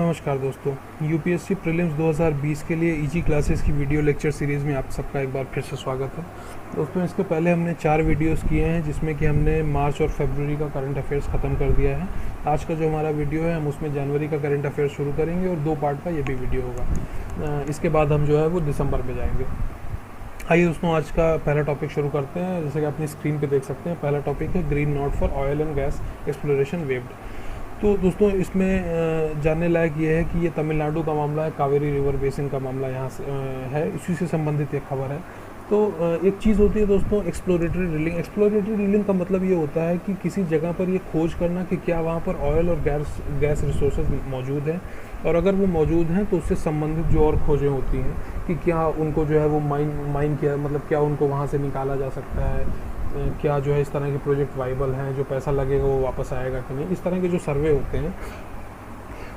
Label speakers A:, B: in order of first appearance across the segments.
A: नमस्कार दोस्तों, UPSC prelims 2020 के लिए इजी क्लासेस की वीडियो लेक्चर सीरीज़ में आप सबका एक बार फिर से स्वागत है। दोस्तों, इसके पहले हमने 4 वीडियोस किए हैं जिसमें कि हमने मार्च और फरवरी का करंट अफेयर्स ख़त्म कर दिया है। आज का जो हमारा वीडियो है हम उसमें जनवरी का करंट अफेयर्स शुरू करेंगे और 2 पार्ट का ये भी वीडियो होगा। इसके बाद हम जो है वो दिसंबर में जाएंगे। आइए दोस्तों, आज का पहला टॉपिक शुरू करते हैं। जैसे कि अपनी स्क्रीन पे देख सकते हैं, पहला टॉपिक है green note for oil and gas exploration waived. तो दोस्तों, इसमें जानने लायक ये है कि ये तमिलनाडु का मामला है, कावेरी रिवर बेसिन का मामला यहाँ से है, इसी से संबंधित एक खबर है। तो एक चीज़ होती है दोस्तों एक्सप्लोरेटरी ड्रिलिंग। एक्सप्लोरेटरी ड्रिलिंग का मतलब ये होता है कि किसी जगह पर ये खोज करना कि क्या वहाँ पर ऑयल और गैस रिसोर्सेज मौजूद हैं, और अगर वो मौजूद हैं तो उससे संबंधित जो और खोजें होती हैं कि क्या उनको जो है वो माइन किया, मतलब क्या उनको वहाँ से निकाला जा सकता है, क्या जो है इस तरह के प्रोजेक्ट वाइबल हैं, जो पैसा लगेगा वो वापस आएगा कि नहीं। इस तरह के जो सर्वे होते हैं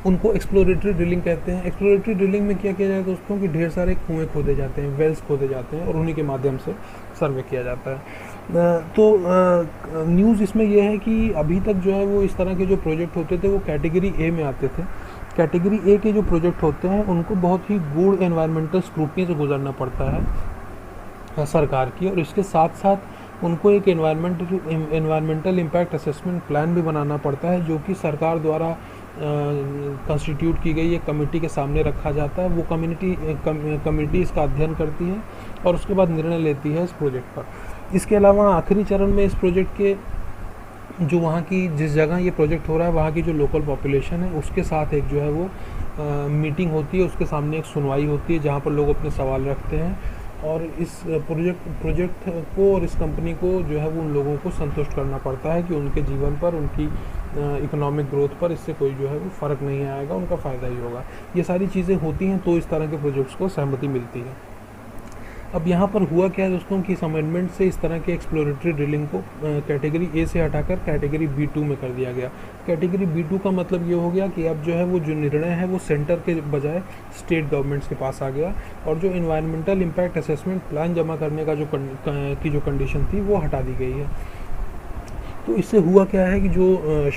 A: उनको एक्सप्लोरेटरी ड्रिलिंग कहते हैं। एक्सप्लोरेटरी ड्रिलिंग में क्या किया जाए दोस्तों कि ढेर सारे कुएँ खोदे जाते हैं, वेल्स खोदे जाते हैं और उन्हीं के माध्यम से सर्वे किया जाता है। तो न्यूज़ इसमें यह है कि अभी तक जो है वो इस तरह के जो प्रोजेक्ट होते थे वो कैटेगरी ए में आते थे। कैटेगरी ए के जो प्रोजेक्ट होते हैं उनको बहुत ही गूढ़ एनवायरमेंटल स्क्रूटनी से गुजरना पड़ता है सरकार की, और इसके साथ साथ उनको एक एनवायरमेंटल इम्पैक्ट असेसमेंट प्लान भी बनाना पड़ता है, जो कि सरकार द्वारा कंस्टिट्यूट की गई एक कमेटी के सामने रखा जाता है। वो कमेटी इसका अध्ययन करती है और उसके बाद निर्णय लेती है इस प्रोजेक्ट पर। इसके अलावा आखिरी चरण में इस प्रोजेक्ट के जो वहाँ की जिस जगह ये प्रोजेक्ट हो रहा है वहाँ की जो लोकल पॉपुलेशन है उसके साथ एक जो है वो मीटिंग होती है, उसके सामने एक सुनवाई होती है जहाँ पर लोग अपने सवाल रखते हैं, और इस प्रोजेक्ट को और इस कंपनी को जो है वो उन लोगों को संतुष्ट करना पड़ता है कि उनके जीवन पर, उनकी इकोनॉमिक ग्रोथ पर इससे कोई जो है वो फ़र्क नहीं आएगा, उनका फ़ायदा ही होगा। ये सारी चीज़ें होती हैं तो इस तरह के प्रोजेक्ट्स को सहमति मिलती है। अब यहाँ पर हुआ क्या है दोस्तों कि इस अमेंडमेंट से इस तरह के एक्सप्लोरेटरी ड्रिलिंग को कैटेगरी ए से हटाकर कैटेगरी B2 में कर दिया गया। कैटेगरी B2 का मतलब ये हो गया कि अब जो है वो जो निर्णय है वो सेंटर के बजाय स्टेट गवर्नमेंट्स के पास आ गया, और जो इन्वायरमेंटल इम्पैक्ट असेसमेंट प्लान जमा करने का जो कंडीशन थी वो हटा दी गई है। तो इससे हुआ क्या है कि जो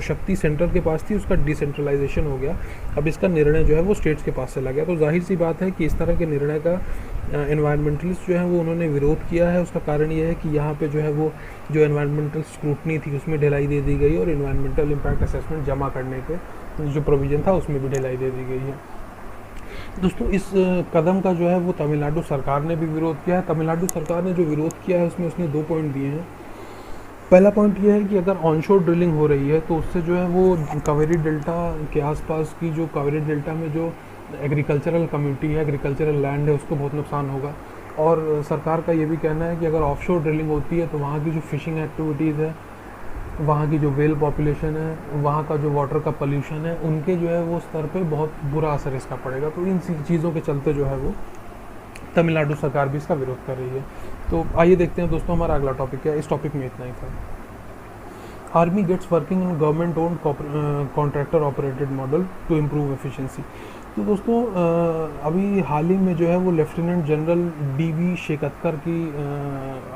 A: शक्ति सेंटर के पास थी उसका डिसेंट्रलाइजेशन हो गया। अब इसका निर्णय जो है वो स्टेट्स के पास चला गया। तो जाहिर सी बात है कि इस तरह के निर्णय का एनवायरमेंटलिस्ट जो है वो उन्होंने विरोध किया है। उसका कारण ये है कि यहाँ पे जो है वो जो एनवायरमेंटल स्क्रूटनी थी उसमें ढिलाई दे दी गई, और एनवायरमेंटल इम्पैक्ट असेसमेंट जमा करने के जो प्रोविज़न था उसमें भी ढिलाई दे दी गई है। दोस्तों, इस कदम का जो है वो तमिलनाडु सरकार ने भी विरोध किया है। तमिलनाडु सरकार ने जो विरोध किया है उसमें उसने 2 पॉइंट दिए हैं। पहला पॉइंट ये है कि अगर ऑनशोर ड्रिलिंग हो रही है तो उससे जो है वो कावेरी डेल्टा के आसपास की जो कावेरी डेल्टा में जो एग्रीकल्चरल कम्युनिटी है, एग्रीकल्चरल लैंड है, उसको बहुत नुकसान होगा। और सरकार का ये भी कहना है कि अगर ऑफशोर ड्रिलिंग होती है तो वहाँ की जो फिशिंग एक्टिविटीज़ है, वहाँ की जो वेल पॉपुलेशन है, वहाँ का जो वाटर का पोल्यूशन है, उनके जो है वो स्तर पे बहुत बुरा असर इसका पड़ेगा। तो इन चीज़ों के चलते जो है वो तमिलनाडु सरकार भी इसका विरोध कर रही है। तो आइए देखते हैं दोस्तों हमारा अगला टॉपिक क्या है। इस टॉपिक में इतना ही था। Army gets working in government owned contractor operated model to improve efficiency. तो दोस्तों, अभी हाल ही में जो है वो लेफ्टिनेंट जनरल DV शेकतकर की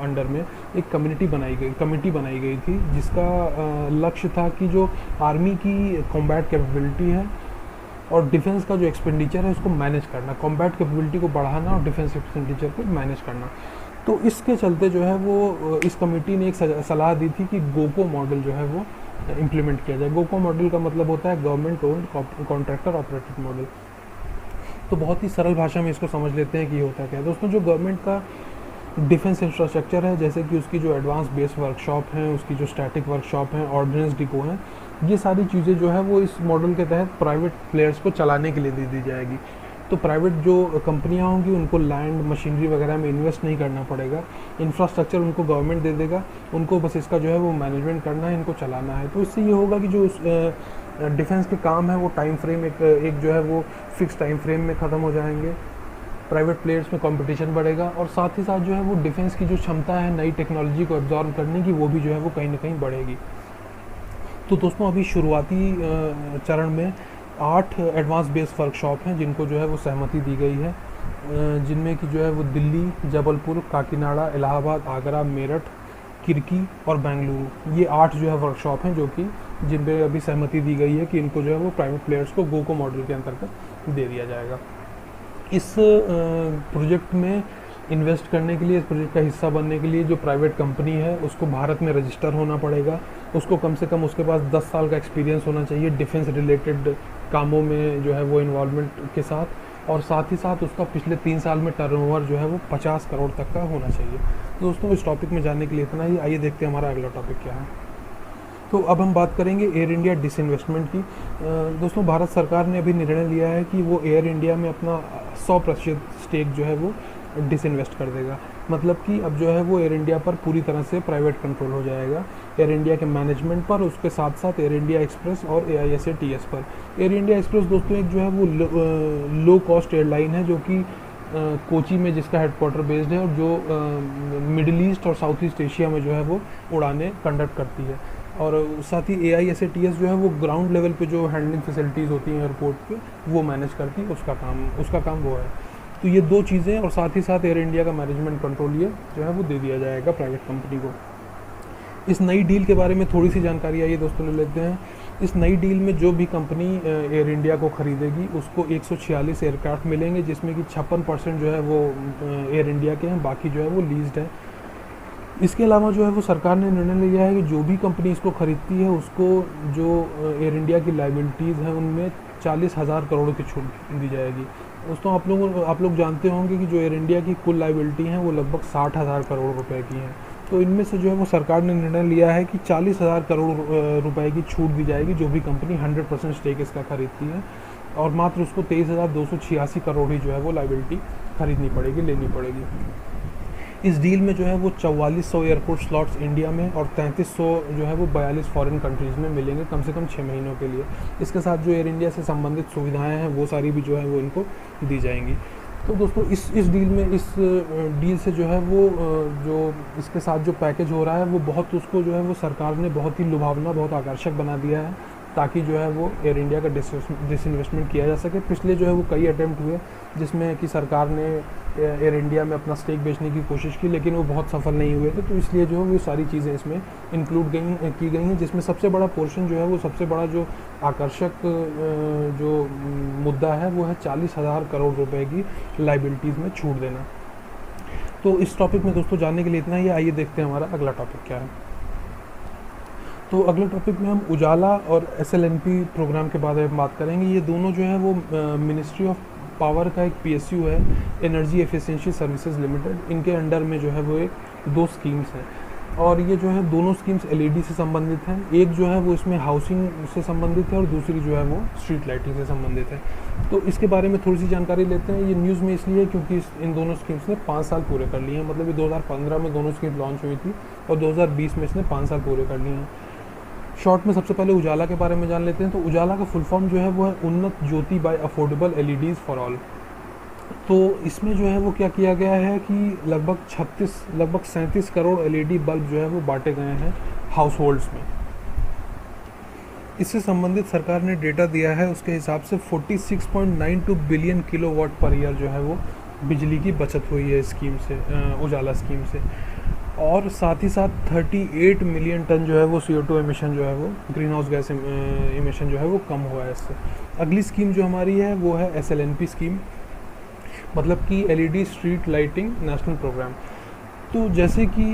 A: अंडर में एक कमेटी बनाई गई थी, जिसका लक्ष्य था कि जो आर्मी की कॉम्बैट कैपेबिलिटी है और डिफेंस का जो एक्सपेंडिचर है उसको मैनेज करना, कॉम्बैट कैपेबिलिटी को बढ़ाना और डिफेंस एक्सपेंडिचर को मैनेज करना। तो इसके चलते जो है वो इस कमेटी ने एक सलाह दी थी कि गोको मॉडल जो है वो इम्प्लीमेंट किया जाए। गोको मॉडल का मतलब होता है government owned contractor operated model. तो बहुत ही सरल भाषा में इसको समझ लेते हैं कि ये होता क्या है। दोस्तों, जो गवर्नमेंट का डिफेंस इंफ्रास्ट्रक्चर है, जैसे कि उसकी जो एडवांस बेस वर्कशॉप हैं, उसकी जो स्टैटिक वर्कशॉप हैं, ऑर्डिनेंस डिपो हैं, ये सारी चीज़ें जो है वो इस मॉडल के तहत प्राइवेट प्लेयर्स को चलाने के लिए दे दी जाएगी। तो प्राइवेट जो कंपनियां होंगी उनको लैंड, मशीनरी वगैरह में इन्वेस्ट नहीं करना पड़ेगा, इंफ्रास्ट्रक्चर उनको गवर्नमेंट दे देगा, उनको बस इसका जो है वो मैनेजमेंट करना है, इनको चलाना है। तो इससे ये होगा कि जो डिफेंस के काम है वो टाइम फ्रेम एक जो है वो फिक्स टाइम फ्रेम में ख़त्म हो जाएंगे, प्राइवेट प्लेयर्स में कंपटीशन बढ़ेगा, और साथ ही साथ जो है वो डिफेंस की जो क्षमता है नई टेक्नोलॉजी को एब्जॉर्व करने की, वो भी जो है वो कहीं ना कहीं बढ़ेगी। तो दोस्तों, अभी शुरुआती चरण में 8 एडवांस बेस वर्कशॉप हैं जिनको जो है वो सहमति दी गई है, जिनमें कि जो है वो दिल्ली, जबलपुर, काकीनाडा, इलाहाबाद, आगरा, मेरठ, किर्की और बेंगलुरु, ये 8 जो है वर्कशॉप हैं जो कि जिन पे अभी सहमति दी गई है कि इनको जो है वो प्राइवेट प्लेयर्स को गोको मॉडल के अंतर्गत दे दिया जाएगा। इस प्रोजेक्ट में इन्वेस्ट करने के लिए, इस प्रोजेक्ट का हिस्सा बनने के लिए जो प्राइवेट कंपनी है उसको भारत में रजिस्टर होना पड़ेगा। उसको कम से कम उसके पास 10 साल का एक्सपीरियंस होना चाहिए डिफेंस रिलेटेड कामों में जो है वो इन्वॉल्वमेंट के साथ, और साथ ही साथ उसका पिछले 3 साल में टर्नओवर जो है वो 50 करोड़ तक का होना चाहिए। तो दोस्तों इस टॉपिक में जानने के लिए इतना ही। आइए देखते हैं हमारा अगला टॉपिक क्या है। तो अब हम बात करेंगे एयर इंडिया डिसइन्वेस्टमेंट की। दोस्तों भारत सरकार ने अभी निर्णय लिया है कि वो एयर इंडिया में अपना 100% स्टेक जो है वो डिसइन्वेस्ट कर देगा। मतलब कि अब जो है वो एयर इंडिया पर पूरी तरह से प्राइवेट कंट्रोल हो जाएगा, एयर इंडिया के मैनेजमेंट पर, उसके साथ साथ एयर इंडिया एक्सप्रेस और AISATS पर। एयर इंडिया एक्सप्रेस दोस्तों एक जो है वो लो कॉस्ट एयरलाइन है जो कि कोची में जिसका हेडक्वार्टर बेस्ड है, और जो मिडिल ईस्ट और साउथ ईस्ट एशिया में जो है वो उड़ानें कंडक्ट करती है। और साथ ही AISATS जो है वो ग्राउंड लेवल पे जो हैंडलिंग फैसिलिटीज़ होती हैं एयरपोर्ट पे वो मैनेज करती है, उसका काम वो है। तो ये 2 चीज़ें, और साथ ही साथ एयर इंडिया का मैनेजमेंट कंट्रोल ये जो है वो दे दिया जाएगा प्राइवेट कंपनी को। इस नई डील के बारे में थोड़ी सी जानकारी आइए दोस्तों ले लेते हैं। इस नई डील में जो भी कंपनी एयर इंडिया को खरीदेगी उसको 146 एयरक्राफ्ट मिलेंगे, जिसमें कि 56% जो है वो एयर इंडिया के हैं, बाकी जो है वो लीज्ड है। इसके अलावा जो है वो सरकार ने निर्णय लिया है कि जो भी कंपनी इसको खरीदती है उसको जो एयर इंडिया की लाइबिलिटीज़ हैं उनमें 40,000 करोड़ की छूट दी जाएगी। दोस्तों आप लोग जानते होंगे कि जो एयर इंडिया की कुल लाइबिलिटी हैं वो लगभग 60,000 करोड़ रुपए की हैं। तो इनमें से जो है वो सरकार ने निर्णय लिया है कि 40,000 करोड़ रुपए की छूट दी जाएगी जो भी कंपनी 100% स्टेक इसका खरीदती है, और मात्र उसको 23,286 करोड़ ही जो है वो लाइबिलिटी खरीदनी पड़ेगी, लेनी पड़ेगी। इस डील में जो है वो 4400 एयरपोर्ट स्लॉट्स इंडिया में और 3300 जो है वो 42 फॉरेन कंट्रीज़ में मिलेंगे कम से कम 6 महीनों के लिए। इसके साथ जो एयर इंडिया से संबंधित सुविधाएं हैं वो सारी भी जो है वो इनको दी जाएंगी। तो दोस्तों इस डील में, इस डील से जो है वो जो इसके साथ जो पैकेज हो रहा है वो बहुत, उसको जो है वो सरकार ने बहुत ही लुभावना, बहुत आकर्षक बना दिया है, ताकि जो है वो एयर इंडिया का डिसइन्वेस्टमेंट किया जा सके। पिछले जो है वो कई अटैम्प्ट हुए जिसमें कि सरकार ने एयर इंडिया में अपना स्टेक बेचने की कोशिश की, लेकिन वो बहुत सफल नहीं हुए थे। तो इसलिए जो है वो सारी चीज़ें इसमें इंक्लूड की गई हैं, जिसमें सबसे बड़ा पोर्शन जो है वो, सबसे बड़ा जो आकर्षक जो मुद्दा है वो है 40,000 करोड़ रुपए की लाइबिलिटीज़ में छूट देना। तो इस टॉपिक में दोस्तों जानने के लिए इतना ही। आइए देखते हैं हमारा अगला टॉपिक क्या है। तो अगले टॉपिक में हम उजाला और SLNP प्रोग्राम के बारे में बात करेंगे। ये दोनों जो है वो मिनिस्ट्री ऑफ पावर का एक PSU है, एनर्जी एफिशिएंसी सर्विसेज लिमिटेड। इनके अंडर में जो है वो 2 स्कीम्स हैं, और ये जो है दोनों स्कीम्स LED से संबंधित हैं। एक जो है वो इसमें हाउसिंग से संबंधित है और दूसरी जो है वो स्ट्रीट लाइटिंग से संबंधित है। तो इसके बारे में थोड़ी सी जानकारी लेते हैं। ये न्यूज़ में इसलिए क्योंकि इन दोनों स्कीम्स ने 5 साल पूरे कर लिए हैं। मतलब ये 2015 में दोनों स्कीम लॉन्च हुई थी और 2020 में इसने 5 साल पूरे कर लिए हैं। शॉर्ट में सबसे पहले उजाला के बारे में जान लेते हैं। तो उजाला का फुल फॉर्म जो है वो है Unnat Jyoti by affordable LEDs for all. तो इसमें जो है वो क्या किया गया है कि लगभग 37 करोड़ LED बल्ब जो है वो बांटे गए हैं हाउस होल्ड्स में। इससे संबंधित सरकार ने डेटा दिया है, उसके हिसाब से 46.92 बिलियन किलोवाट पर ईयर जो है वो बिजली की बचत हुई है स्कीम से, उजाला स्कीम से। और साथ ही साथ 38 मिलियन टन जो है वो CO2 एमिशन जो है वो, ग्रीन हाउस गैस एमिशन जो है वो कम हुआ है इससे। अगली स्कीम जो हमारी है वो है SLNP स्कीम, मतलब कि LED street lighting national programme. तो जैसे कि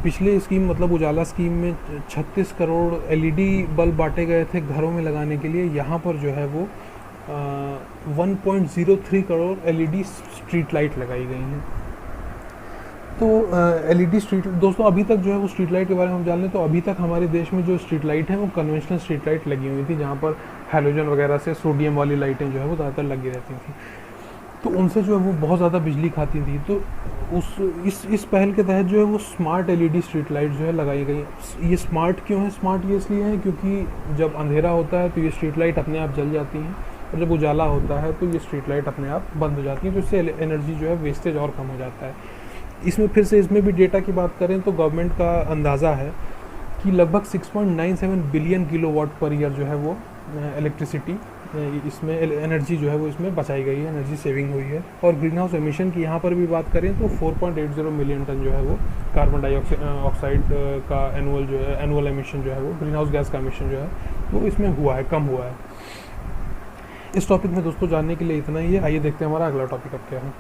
A: पिछले स्कीम मतलब उजाला स्कीम में 36 करोड़ LED बल्ब बांटे गए थे घरों में लगाने के लिए, यहाँ पर जो है वो 1.03 करोड़ LED स्ट्रीट लाइट लगाई गई हैं। तो LED स्ट्रीट, दोस्तों अभी तक जो है वो स्ट्रीट लाइट के बारे में हम जान लें तो अभी तक हमारे देश में जो स्ट्रीट लाइट है वो कन्वेंशनल स्ट्रीट लाइट लगी हुई थी, जहाँ पर हैलोजन वगैरह से सोडियम वाली लाइटें जो है वो ज़्यादातर लगी रहती थी। तो उनसे जो है वो बहुत ज़्यादा बिजली खाती थी। तो इस पहल के तहत जो है वो स्मार्ट LED स्ट्रीट लाइट जो है लगाई गई। ये स्मार्ट क्यों है? स्मार्ट ये इसलिए है क्योंकि जब अंधेरा होता है तो ये स्ट्रीट लाइट अपने आप जल जाती हैं, और जब उजाला होता है तो ये स्ट्रीट लाइट अपने आप बंद हो जाती है, तो इससे एनर्जी जो है वेस्टेज और कम हो जाता है। इसमें भी डेटा की बात करें तो गवर्नमेंट का अंदाज़ा है कि लगभग 6.97 बिलियन किलोवाट पर ईयर जो है वो इलेक्ट्रिसिटी इसमें एनर्जी जो है वो इसमें बचाई गई है, एनर्जी सेविंग हुई है। और ग्रीन हाउस एमिशन की यहाँ पर भी बात करें तो 4.80 मिलियन टन जो है वो कार्बन डाइऑक्साइड का एनुअल जो है एनुअल एमिशन जो है वो ग्रीन हाउस गैस का एमिशन जो है वो इसमें हुआ है, कम हुआ है। इस टॉपिक में दोस्तों जानने के लिए इतना ही है। आइए देखते हैं हमारा अगला टॉपिक अब क्या है।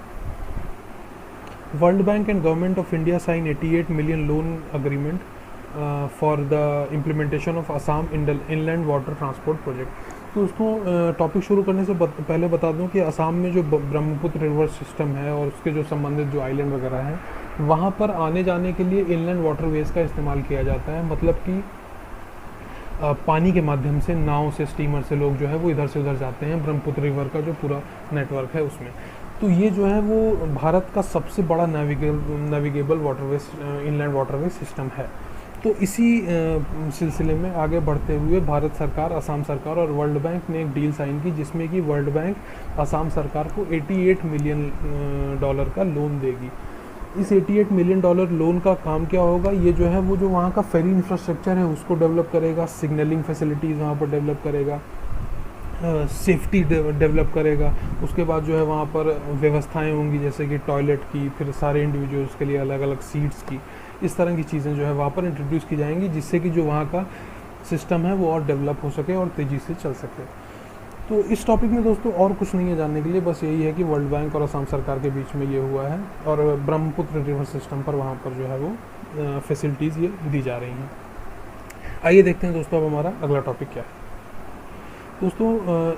A: World bank and government of India sign 88 million loan agreement for the implementation of Assam inland water transport project. तो दोस्तों टॉपिक शुरू करने से पहले बता दूं कि असम में जो ब्रह्मपुत्र रिवर सिस्टम है और उसके जो संबंधित जो आइलैंड वगैरह हैं, वहाँ पर आने जाने के लिए इनलैंड वाटरवेज का इस्तेमाल किया जाता है। मतलब कि पानी के माध्यम से, नाव से, स्टीमर से लोग जो है वो इधर से उधर जाते हैं, ब्रह्मपुत्र रिवर का जो पूरा नेटवर्क है उसमें। तो ये जो है वो भारत का सबसे बड़ा navigable waterways inland waterways system है। तो इसी सिलसिले में आगे बढ़ते हुए भारत सरकार, असम सरकार और वर्ल्ड बैंक ने एक डील साइन की, जिसमें कि वर्ल्ड बैंक असम सरकार को 88 मिलियन डॉलर का लोन देगी। इस 88 मिलियन डॉलर लोन का काम क्या होगा? ये जो है वो जो वहाँ का फेरी इंफ्रास्ट्रक्चर है उसको डेवलप करेगा, सिग्नलिंग फैसिलिटीज़ वहाँ पर डेवलप करेगा, सेफ्टी डेवलप करेगा। उसके बाद जो है वहाँ पर व्यवस्थाएं होंगी, जैसे कि टॉयलेट की, फिर सारे इंडिविजुअल्स के लिए अलग अलग सीट्स की, इस तरह की चीज़ें जो है वहाँ पर इंट्रोड्यूस की जाएंगी, जिससे कि जो वहाँ का सिस्टम है वो और डेवलप हो सके और तेज़ी से चल सके। तो इस टॉपिक में दोस्तों और कुछ नहीं है जानने के लिए, बस यही है कि वर्ल्ड बैंक और असम सरकार के बीच में ये हुआ है और ब्रह्मपुत्र रिवर सिस्टम पर वहाँ पर जो है वो फैसिलिटीज़ ये दी जा रही हैं। आइए देखते हैं दोस्तों अब हमारा अगला टॉपिक क्या है। दोस्तों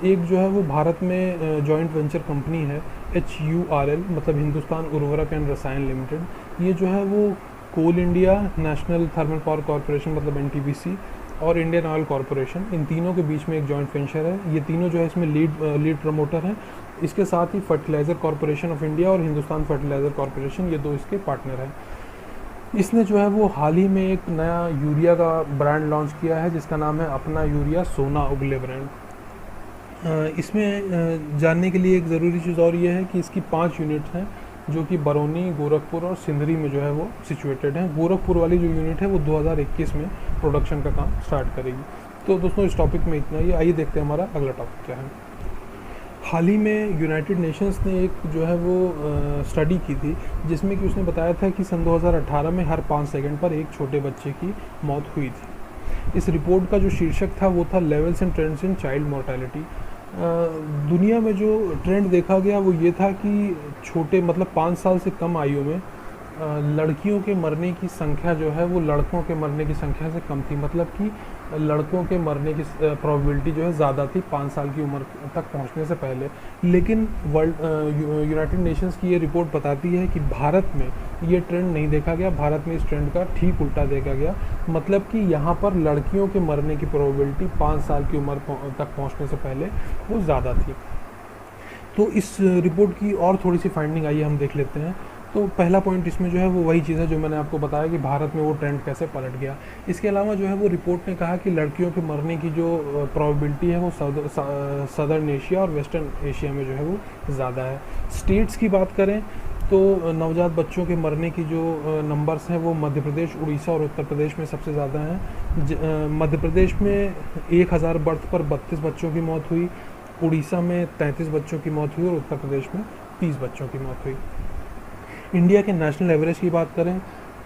A: एक जो है वो भारत में जॉइंट वेंचर कंपनी है HURL, मतलब हिंदुस्तान उर्वरक एंड रसायन लिमिटेड। ये जो है वो Coal India, National Thermal Power Corporation मतलब NTPC और इंडियन ऑयल कॉरपोरेशन, इन तीनों के बीच में एक जॉइंट वेंचर है। ये तीनों जो है इसमें लीड प्रमोटर हैं। इसके साथ ही फर्टिलाइज़र कॉरपोरेशन ऑफ इंडिया और हिंदुस्तान फर्टिलाइज़र कॉरपोरेशन, ये दो इसके पार्टनर हैं। इसने जो है वो हाल ही में एक नया यूरिया का ब्रांड लॉन्च किया है, जिसका नाम है अपना यूरिया सोना उगले ब्रांड। इसमें जानने के लिए एक ज़रूरी चीज़ और ये है कि इसकी 5 यूनिट हैं, जो कि बरौनी, गोरखपुर और सिंधरी में जो है वो सिचुएटेड हैं। गोरखपुर वाली जो यूनिट है वो 2021 में प्रोडक्शन का काम स्टार्ट करेगी। तो दोस्तों इस टॉपिक में इतना ही। आइए देखते हैं हमारा अगला टॉपिक क्या है। हाल ही में यूनाइटेड नेशंस ने एक जो है वो स्टडी की थी, जिसमें कि उसने बताया था कि सन 2018 में हर 5 सेकंड पर एक छोटे बच्चे की मौत हुई थी। इस रिपोर्ट का जो शीर्षक था वो था levels and trends in child mortality. दुनिया में जो ट्रेंड देखा गया वो ये था कि छोटे मतलब 5 साल से कम आयु में लड़कियों के मरने की संख्या जो है वो लड़कों के मरने की संख्या से कम थी। मतलब कि लड़कों के मरने की प्रोबेबिलिटी जो है ज़्यादा थी 5 साल की उम्र तक पहुंचने से पहले। लेकिन यूनाइटेड नेशंस की ये रिपोर्ट बताती है कि भारत में ये ट्रेंड नहीं देखा गया, भारत में इस ट्रेंड का ठीक उल्टा देखा गया। मतलब कि यहाँ पर लड़कियों के मरने की प्रोबेबिलिटी 5 साल की उम्र तक पहुँचने से पहले वो ज़्यादा थी। तो इस रिपोर्ट की और थोड़ी सी फाइंडिंग आइए हम देख लेते हैं। तो पहला पॉइंट इसमें जो है वो वही चीज़ है जो मैंने आपको बताया कि भारत में वो ट्रेंड कैसे पलट गया। इसके अलावा जो है वो रिपोर्ट ने कहा कि लड़कियों के मरने की जो प्रोबेबिलिटी है वो सदर्न एशिया और वेस्टर्न एशिया में जो है वो ज़्यादा है। स्टेट्स की बात करें तो नवजात बच्चों के मरने की जो नंबर्स हैं वो मध्य प्रदेश, उड़ीसा और उत्तर प्रदेश में सबसे ज़्यादा हैं। मध्य प्रदेश में 1000 बर्थ पर 32 बच्चों की मौत हुई, उड़ीसा में 33 बच्चों की मौत हुई और उत्तर प्रदेश में 30 बच्चों की मौत हुई। इंडिया के नेशनल एवरेज की बात करें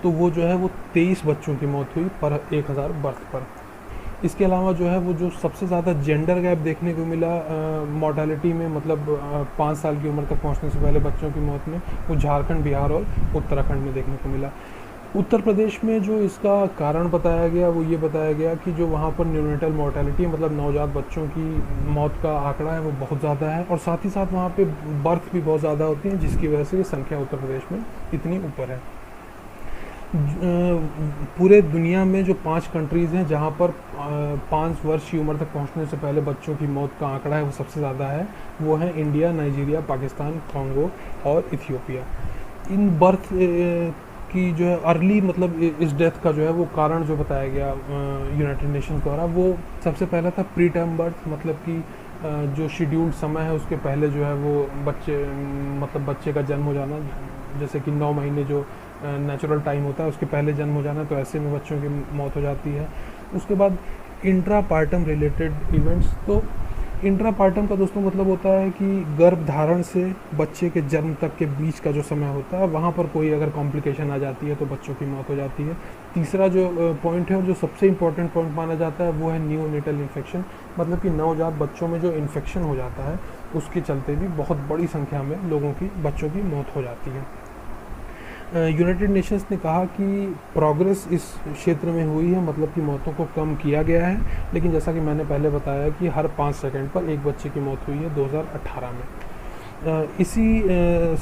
A: तो वो जो है वो 23 बच्चों की मौत हुई पर 1000 बर्थ पर। इसके अलावा जो है वो जो सबसे ज़्यादा जेंडर गैप देखने को मिला मॉर्टेलिटी में, मतलब 5 साल की उम्र तक पहुंचने से पहले बच्चों की मौत में, वो झारखंड, बिहार और उत्तराखंड में देखने को मिला। उत्तर प्रदेश में जो इसका कारण बताया गया वो ये बताया गया कि जो वहाँ पर न्यूनेटल मॉर्टेलिटी मतलब नवजात बच्चों की मौत का आंकड़ा है वो बहुत ज़्यादा है और साथ ही साथ वहाँ पे बर्थ भी बहुत ज़्यादा होती हैं, जिसकी वजह से ये संख्या उत्तर प्रदेश में इतनी ऊपर है। पूरे दुनिया में जो 5 कंट्रीज़ हैं जहाँ पर 5 वर्ष की उम्र तक पहुँचने से पहले बच्चों की मौत का आंकड़ा है वो सबसे ज़्यादा है, वो है इंडिया, नाइजीरिया, पाकिस्तान, कॉन्गो और इथियोपिया। इन बर्थ की जो है अर्ली मतलब इस डेथ का जो है वो कारण जो बताया गया यूनाइटेड नेशंस द्वारा, वो सबसे पहला था प्री टर्म बर्थ, मतलब कि जो शेड्यूल्ड समय है उसके पहले जो है वो बच्चे का जन्म हो जाना, जैसे कि 9 महीने जो नेचुरल टाइम होता है उसके पहले जन्म हो जाना, तो ऐसे में बच्चों की मौत हो जाती है। उसके बाद इंट्रा पार्टम रिलेटेड इवेंट्स, तो इंट्रापार्टम का दोस्तों मतलब होता है कि गर्भ धारण से बच्चे के जन्म तक के बीच का जो समय होता है, वहाँ पर कोई अगर कॉम्प्लिकेशन आ जाती है तो बच्चों की मौत हो जाती है। तीसरा जो पॉइंट है और जो सबसे इम्पोर्टेंट पॉइंट माना जाता है वो है न्यूनेटल इन्फेक्शन, मतलब कि नवजात बच्चों में जो इन्फेक्शन हो जाता है उसके चलते भी बहुत बड़ी संख्या में बच्चों की मौत हो जाती है। यूनाइटेड नेशंस ने कहा कि प्रोग्रेस इस क्षेत्र में हुई है, मतलब कि मौतों को कम किया गया है, लेकिन जैसा कि मैंने पहले बताया कि हर 5 सेकंड पर एक बच्चे की मौत हुई है 2018 में। इसी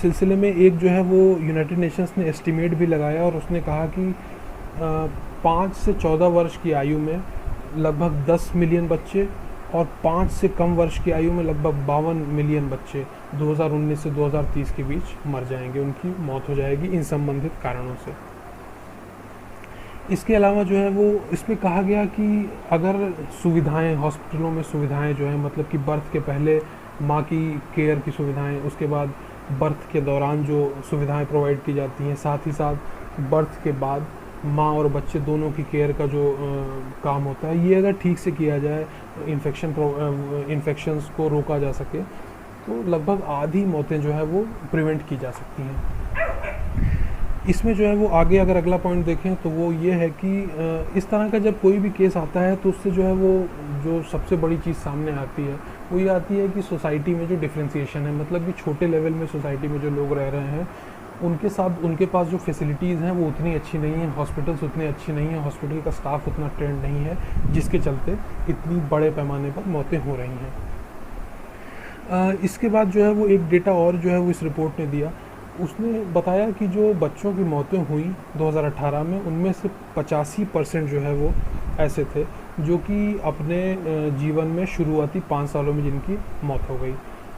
A: सिलसिले में एक जो है वो यूनाइटेड नेशंस ने एस्टिमेट भी लगाया और उसने कहा कि 5 से 14 वर्ष की आयु में लगभग 10 मिलियन बच्चे और 5 से कम वर्ष की आयु में लगभग 52 मिलियन बच्चे 2019 से 2030 के बीच मर जाएंगे, उनकी मौत हो जाएगी इन संबंधित कारणों से। इसके अलावा जो है वो इसमें कहा गया कि अगर सुविधाएं, हॉस्पिटलों में सुविधाएं जो है, मतलब कि बर्थ के पहले माँ की केयर की सुविधाएं, उसके बाद बर्थ के दौरान जो सुविधाएं प्रोवाइड की जाती हैं, साथ ही साथ बर्थ के बाद माँ और बच्चे दोनों की केयर का जो काम होता है, ये अगर ठीक से किया जाए, इन्फेक्शंस को रोका जा सके, तो लगभग आधी मौतें जो है वो प्रिवेंट की जा सकती हैं। इसमें जो है वो आगे अगर अगला पॉइंट देखें तो वो ये है कि इस तरह का जब कोई भी केस आता है तो उससे जो है वो जो सबसे बड़ी चीज़ सामने आती है वो ये आती है कि सोसाइटी में जो डिफ्रेंसिएशन है, मतलब कि छोटे लेवल में सोसाइटी में जो लोग रह रहे हैं उनके साथ उनके पास जो फैसिलिटीज़ हैं वो उतनी अच्छी नहीं है, हॉस्पिटल्स उतने अच्छी नहीं है, हॉस्पिटल का स्टाफ उतना ट्रेंड नहीं है, जिसके चलते इतनी बड़े पैमाने पर मौतें हो रही हैं। इसके बाद जो है वो एक डेटा और जो है वो इस रिपोर्ट ने दिया, उसने बताया कि जो बच्चों की मौतें हुई 2018 में, उनमें से 85% जो है वो ऐसे थे जो कि अपने जीवन में शुरुआती 5 सालों में जिनकी मौत हो गई।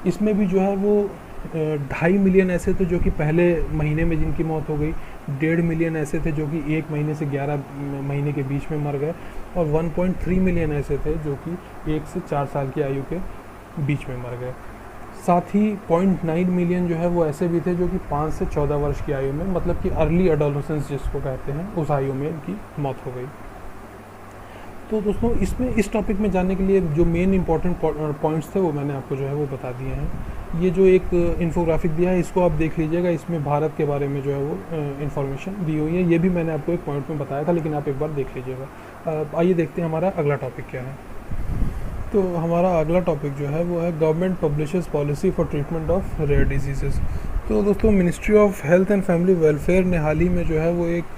A: इसमें भी जो है वो 2.5 मिलियन ऐसे थे जो कि पहले महीने में जिनकी मौत हो गई, 1.5 मिलियन ऐसे थे जो कि 1 महीने से 11 महीने के बीच में मर गए, और 1.3 मिलियन ऐसे थे जो कि 1 से 4 साल की आयु के बीच में मर गए। साथ ही 0.9 मिलियन जो है वो ऐसे भी थे जो कि 5 से 14 वर्ष की आयु में, मतलब कि अर्ली एडोलेसेंस जिसको कहते हैं, उस आयु में इनकी मौत हो गई। तो दोस्तों इसमें इस टॉपिक में जानने के लिए जो मेन इंपॉर्टेंट पॉइंट्स थे वो मैंने आपको जो है वो बता दिए हैं। ये जो एक इन्फोग्राफिक दिया है इसको आप देख लीजिएगा, इसमें भारत के बारे में जो है वो इन्फॉर्मेशन दी हुई है। ये भी मैंने आपको एक पॉइंट में बताया था, लेकिन आप एक बार देख लीजिएगा। आइए देखते हैं हमारा अगला टॉपिक क्या है। तो हमारा अगला टॉपिक जो है वो है government publishes policy for treatment of rare disease. तो दोस्तों ministry of health and family welfare ने हाल ही में जो है वो एक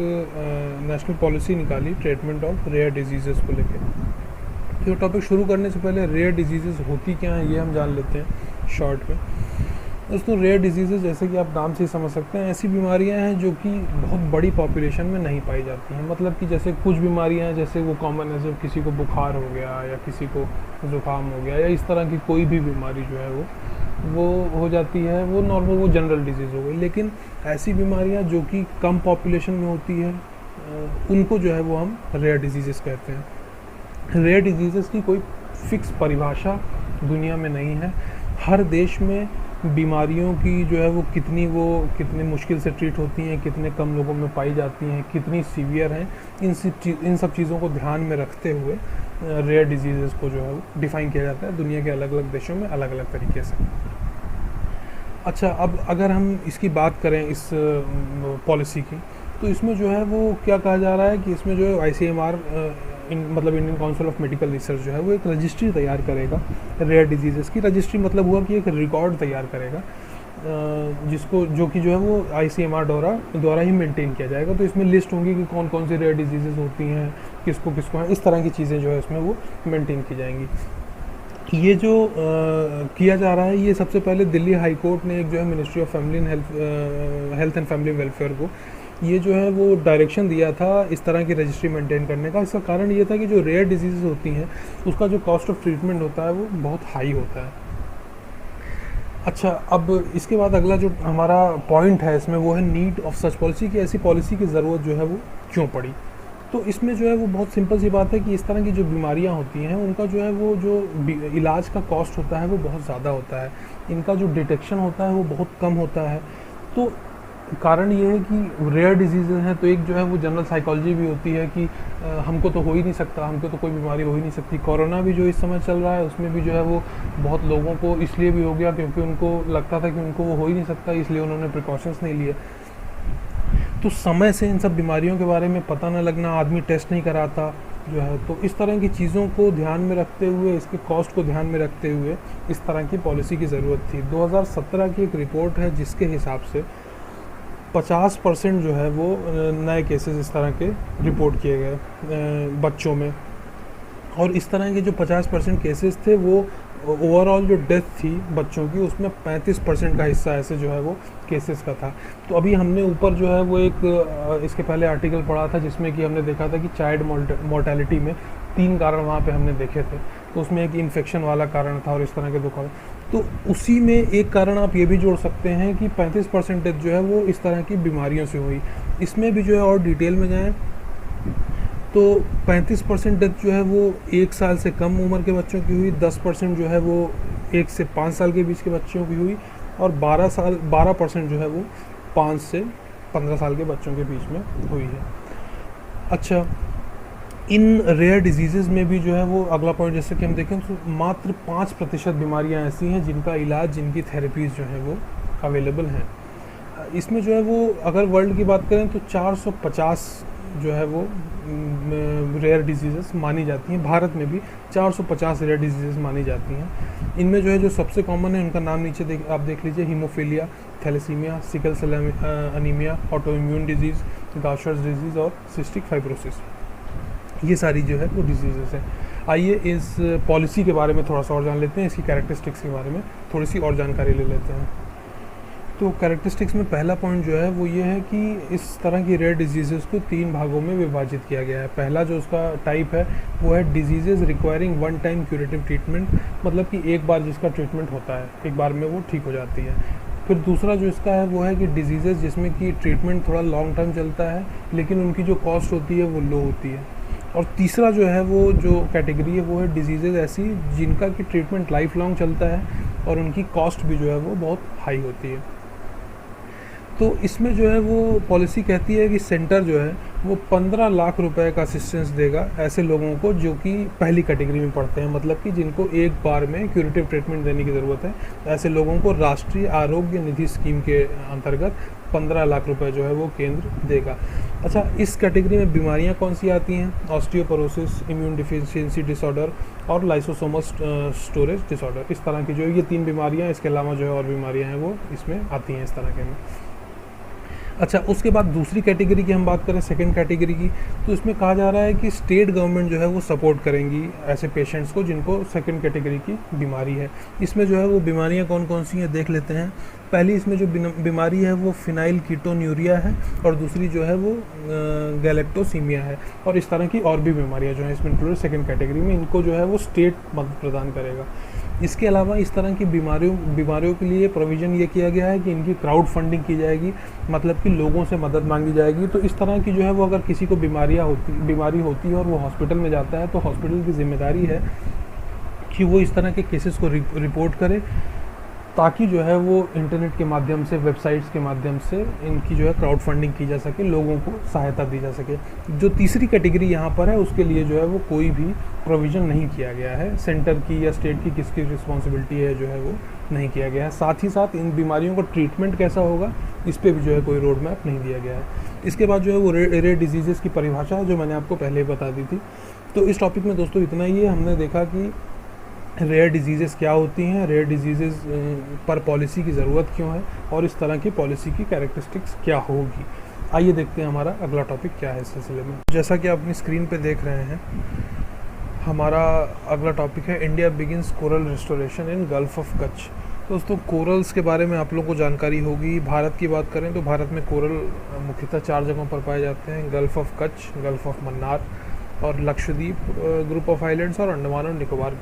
A: नेशनल पॉलिसी निकाली ट्रीटमेंट ऑफ रेयर डिजीज़ को लेकर। तो टॉपिक शुरू करने से पहले रेयर डिजीज़ होती क्या हैं ये हम जान लेते हैं शॉर्ट में। दोस्तों रेयर डिजीज़ जैसे कि आप नाम से ही समझ सकते हैं, ऐसी बीमारियां हैं जो कि बहुत बड़ी पॉपुलेशन में नहीं पाई जाती हैं। मतलब कि जैसे कुछ बीमारियां हैं, जैसे वो कॉमन है, जब किसी को बुखार हो गया या किसी को ज़ुकाम हो गया या इस तरह की कोई भी बीमारी जो है वो हो जाती है, वो नॉर्मल, वो जनरल डिजीज़ हो गई। लेकिन ऐसी बीमारियां जो कि कम पॉपुलेशन में होती है उनको जो है वो हम रेयर डिजीज़ कहते हैं। रेयर डिजीज़ की कोई फिक्स परिभाषा दुनिया में नहीं है। हर देश में बीमारियों की जो है वो कितने मुश्किल से ट्रीट होती हैं, कितने कम लोगों में पाई जाती हैं, कितनी सीवियर हैं, इन सब चीज़ों को ध्यान में रखते हुए रेयर डिजीज़ को जो है वो डिफ़ाइन किया जाता है दुनिया के अलग अलग देशों में अलग अलग तरीके से। अच्छा, अब अगर हम इसकी बात करें इस पॉलिसी की, तो इसमें जो है वो क्या कहा जा रहा है कि इसमें जो है ICMR मतलब Indian council of medical research जो है वो एक रजिस्ट्री तैयार करेगा रेयर डिजीज़ की। रजिस्ट्री मतलब हुआ कि एक रिकॉर्ड तैयार करेगा जो कि जो है वो ICMR द्वारा ही मेंटेन किया जाएगा। तो इसमें लिस्ट होंगी कि कौन कौन सी रेयर डिजीज़ होती हैं, किसको किसको हैं, इस तरह की चीज़ें जो है इसमें वो मेंटेन की जाएंगी। ये जो किया जा रहा है, ये सबसे पहले दिल्ली हाई कोर्ट ने एक जो है ministry of family and health and family welfare को ये जो है वो डायरेक्शन दिया था इस तरह की रजिस्ट्री मेंटेन करने का। इसका कारण ये था कि जो रेयर डिजीज़ होती हैं उसका जो कॉस्ट ऑफ ट्रीटमेंट होता है वो बहुत हाई होता है। अच्छा, अब इसके बाद अगला जो हमारा पॉइंट है इसमें वो है नीड ऑफ सच पॉलिसी, कि ऐसी पॉलिसी की ज़रूरत जो है वो क्यों पड़ी। तो इसमें जो है वो बहुत सिंपल सी बात है कि इस तरह की जो बीमारियां होती हैं उनका जो है वो जो इलाज का कॉस्ट होता है वो बहुत ज़्यादा होता है, इनका जो डिटेक्शन होता है वो बहुत कम होता है। तो कारण ये है कि रेयर डिजीज़ हैं, तो एक जो है वो जनरल साइकोलॉजी भी होती है कि हमको तो हो ही नहीं सकता, हमको तो कोई बीमारी हो ही नहीं सकती। कोरोना भी जो इस समय चल रहा है उसमें भी जो है वो बहुत लोगों को इसलिए भी हो गया क्योंकि उनको लगता था कि उनको वो हो ही नहीं सकता, इसलिए उन्होंने प्रिकॉशंस नहीं लिए। तो समय से इन सब बीमारियों के बारे में पता न लगना, आदमी टेस्ट नहीं कराता जो है, तो इस तरह की चीज़ों को ध्यान में रखते हुए, इसके कॉस्ट को ध्यान में रखते हुए इस तरह की पॉलिसी की ज़रूरत थी। 2017 की एक रिपोर्ट है जिसके हिसाब से 50% जो है वो नए केसेस इस तरह के रिपोर्ट किए गए बच्चों में, और इस तरह के जो 50% केसेस थे वो ओवरऑल जो डेथ थी बच्चों की उसमें 35% का हिस्सा ऐसे जो है वो केसेस का था। तो अभी हमने ऊपर जो है वो एक इसके पहले आर्टिकल पढ़ा था जिसमें कि हमने देखा था कि चाइल्ड मोर्टेलिटी में 3 कारण वहाँ पे हमने देखे थे। तो उसमें एक इन्फेक्शन वाला कारण था और इस तरह के 2 कारण, तो उसी में एक कारण आप ये भी जोड़ सकते हैं कि 35% डेथ जो है वो इस तरह की बीमारियों से हुई। इसमें भी जो है और डिटेल में जाएँ तो 35% डेथ जो है वो 1 साल से कम उम्र के बच्चों की हुई, 10% जो है वो 1 से 5 साल के बीच के बच्चों की हुई, और 12% जो है वो 5 से 15 साल के बच्चों के बीच में हुई है। अच्छा, इन रेयर डिजीज़ में भी जो है वो अगला पॉइंट जैसे कि हम देखें तो मात्र 5% बीमारियां ऐसी हैं जिनका इलाज, जिनकी थेरेपीज़ जो हैं वो अवेलेबल हैं। इसमें जो है वो अगर वर्ल्ड की बात करें तो 450 जो है वो रेयर डिजीज़ मानी जाती हैं। भारत में भी 450 रेयर डिजीज़ मानी जाती हैं। इनमें जो है जो सबसे कॉमन है उनका नाम नीचे आप देख लीजिए: haemophilia, thalassaemia, sickle cell anaemia, autoimmune disease, Gaucher's disease और सिस्टिक फाइब्रोसिस। ये सारी जो है वो डिजीज़ हैं। आइए इस पॉलिसी के बारे में थोड़ा सा और जान लेते हैं, इसकी कैरेक्टरिस्टिक्स के बारे में थोड़ी सी और जानकारी ले लेते हैं। तो कैरेक्टरिस्टिक्स में पहला पॉइंट जो है वो ये है कि इस तरह की रेयर डिजीज़ को 3 भागों में विभाजित किया गया है। पहला जो उसका टाइप है वो है disease requiring one time curative treatment, मतलब कि एक बार जिसका ट्रीटमेंट होता है, एक बार में वो ठीक हो जाती है। फिर दूसरा जो इसका है वो है कि डिजीज़ जिसमें कि ट्रीटमेंट थोड़ा लॉन्ग टर्म चलता है लेकिन उनकी जो कॉस्ट होती है वो लो होती है। और तीसरा जो है वो जो कैटेगरी है वो है डिजीज़ ऐसी जिनका कि ट्रीटमेंट लाइफ लॉन्ग चलता है और उनकी कॉस्ट भी जो है वो बहुत हाई होती है। तो इसमें जो है वो पॉलिसी कहती है कि सेंटर जो है वो 15 लाख रुपए का असिस्टेंस देगा ऐसे लोगों को जो कि पहली कैटेगरी में पड़ते हैं, मतलब कि जिनको एक बार में क्यूरेटिव ट्रीटमेंट देने की ज़रूरत है। ऐसे लोगों को राष्ट्रीय आरोग्य निधि स्कीम के अंतर्गत 15 लाख रुपए जो है वो केंद्र देगा। अच्छा, इस कैटेगरी में बीमारियां कौन सी आती हैं? ऑस्टियोपोरोसिस, इम्यून डिफिशियंसी डिसऑर्डर और लाइसोसोमल स्टोरेज डिसऑर्डर। इस तरह की जो ये 3 बीमारियां, इसके अलावा जो है और बीमारियां हैं वो इसमें आती हैं इस तरह के में। अच्छा, उसके बाद दूसरी कैटेगरी की हम बात करें, सेकंड कैटेगरी की, तो इसमें कहा जा रहा है कि स्टेट गवर्नमेंट जो है वो सपोर्ट करेंगी ऐसे पेशेंट्स को जिनको सेकंड कैटेगरी की बीमारी है। इसमें जो है वो बीमारियां कौन कौन सी हैं देख लेते हैं। पहली इसमें जो बीमारी है वो फिनाइल कीटोन्यूरिया है और दूसरी जो है वो गैलेक्टोसीमिया है, और इस तरह की और भी बीमारियां जो हैं इसमें इंक्लूडेड सेकंड कैटेगरी में, इनको जो है वो स्टेट मदद प्रदान करेगा। इसके अलावा इस तरह की बीमारियों के लिए प्रोविज़न ये किया गया है कि इनकी क्राउड फंडिंग की जाएगी, मतलब कि लोगों से मदद मांगी जाएगी। तो इस तरह की जो है वो अगर किसी को बीमारी होती है और वो हॉस्पिटल में जाता है तो हॉस्पिटल की जिम्मेदारी है कि वो इस तरह के केसेस को रिपोर्ट करे, ताकि जो है वो इंटरनेट के माध्यम से, वेबसाइट्स के माध्यम से इनकी जो है क्राउड फंडिंग की जा सके, लोगों को सहायता दी जा सके। जो तीसरी कैटेगरी यहाँ पर है उसके लिए जो है वो कोई भी प्रोविज़न नहीं किया गया है, सेंटर की या स्टेट की किसकी रिस्पॉन्सिबिलिटी है जो है वो नहीं किया गया है। साथ ही साथ इन बीमारियों का ट्रीटमेंट कैसा होगा इस पर भी जो है कोई रोड मैप नहीं दिया गया है। इसके बाद जो है वो रेयर डिजीज़ की परिभाषा है जो मैंने आपको पहले ही बता दी थी। तो इस टॉपिक में दोस्तों इतना ही है। हमने देखा कि रेयर डिजीज़ क्या होती हैं, रेयर डिजीज़ पर पॉलिसी की ज़रूरत क्यों है और इस तरह की पॉलिसी की कैरेक्टरिस्टिक्स क्या होगी। आइए देखते हैं हमारा अगला टॉपिक क्या है इस सिलसिले में। जैसा कि आप अपनी स्क्रीन पे देख रहे हैं, हमारा अगला टॉपिक है India begins coral restoration in gulf of Kutch. दोस्तों, कोरल्स के बारे में आप लोगों को जानकारी होगी। भारत की बात करें तो भारत में कोरल मुख्यतः 4 जगहों पर पाए जाते हैं: gulf of Kutch, gulf of Mannar और लक्षद्वीप ग्रुप ऑफ आइलैंड्स और अंडमान और निकोबार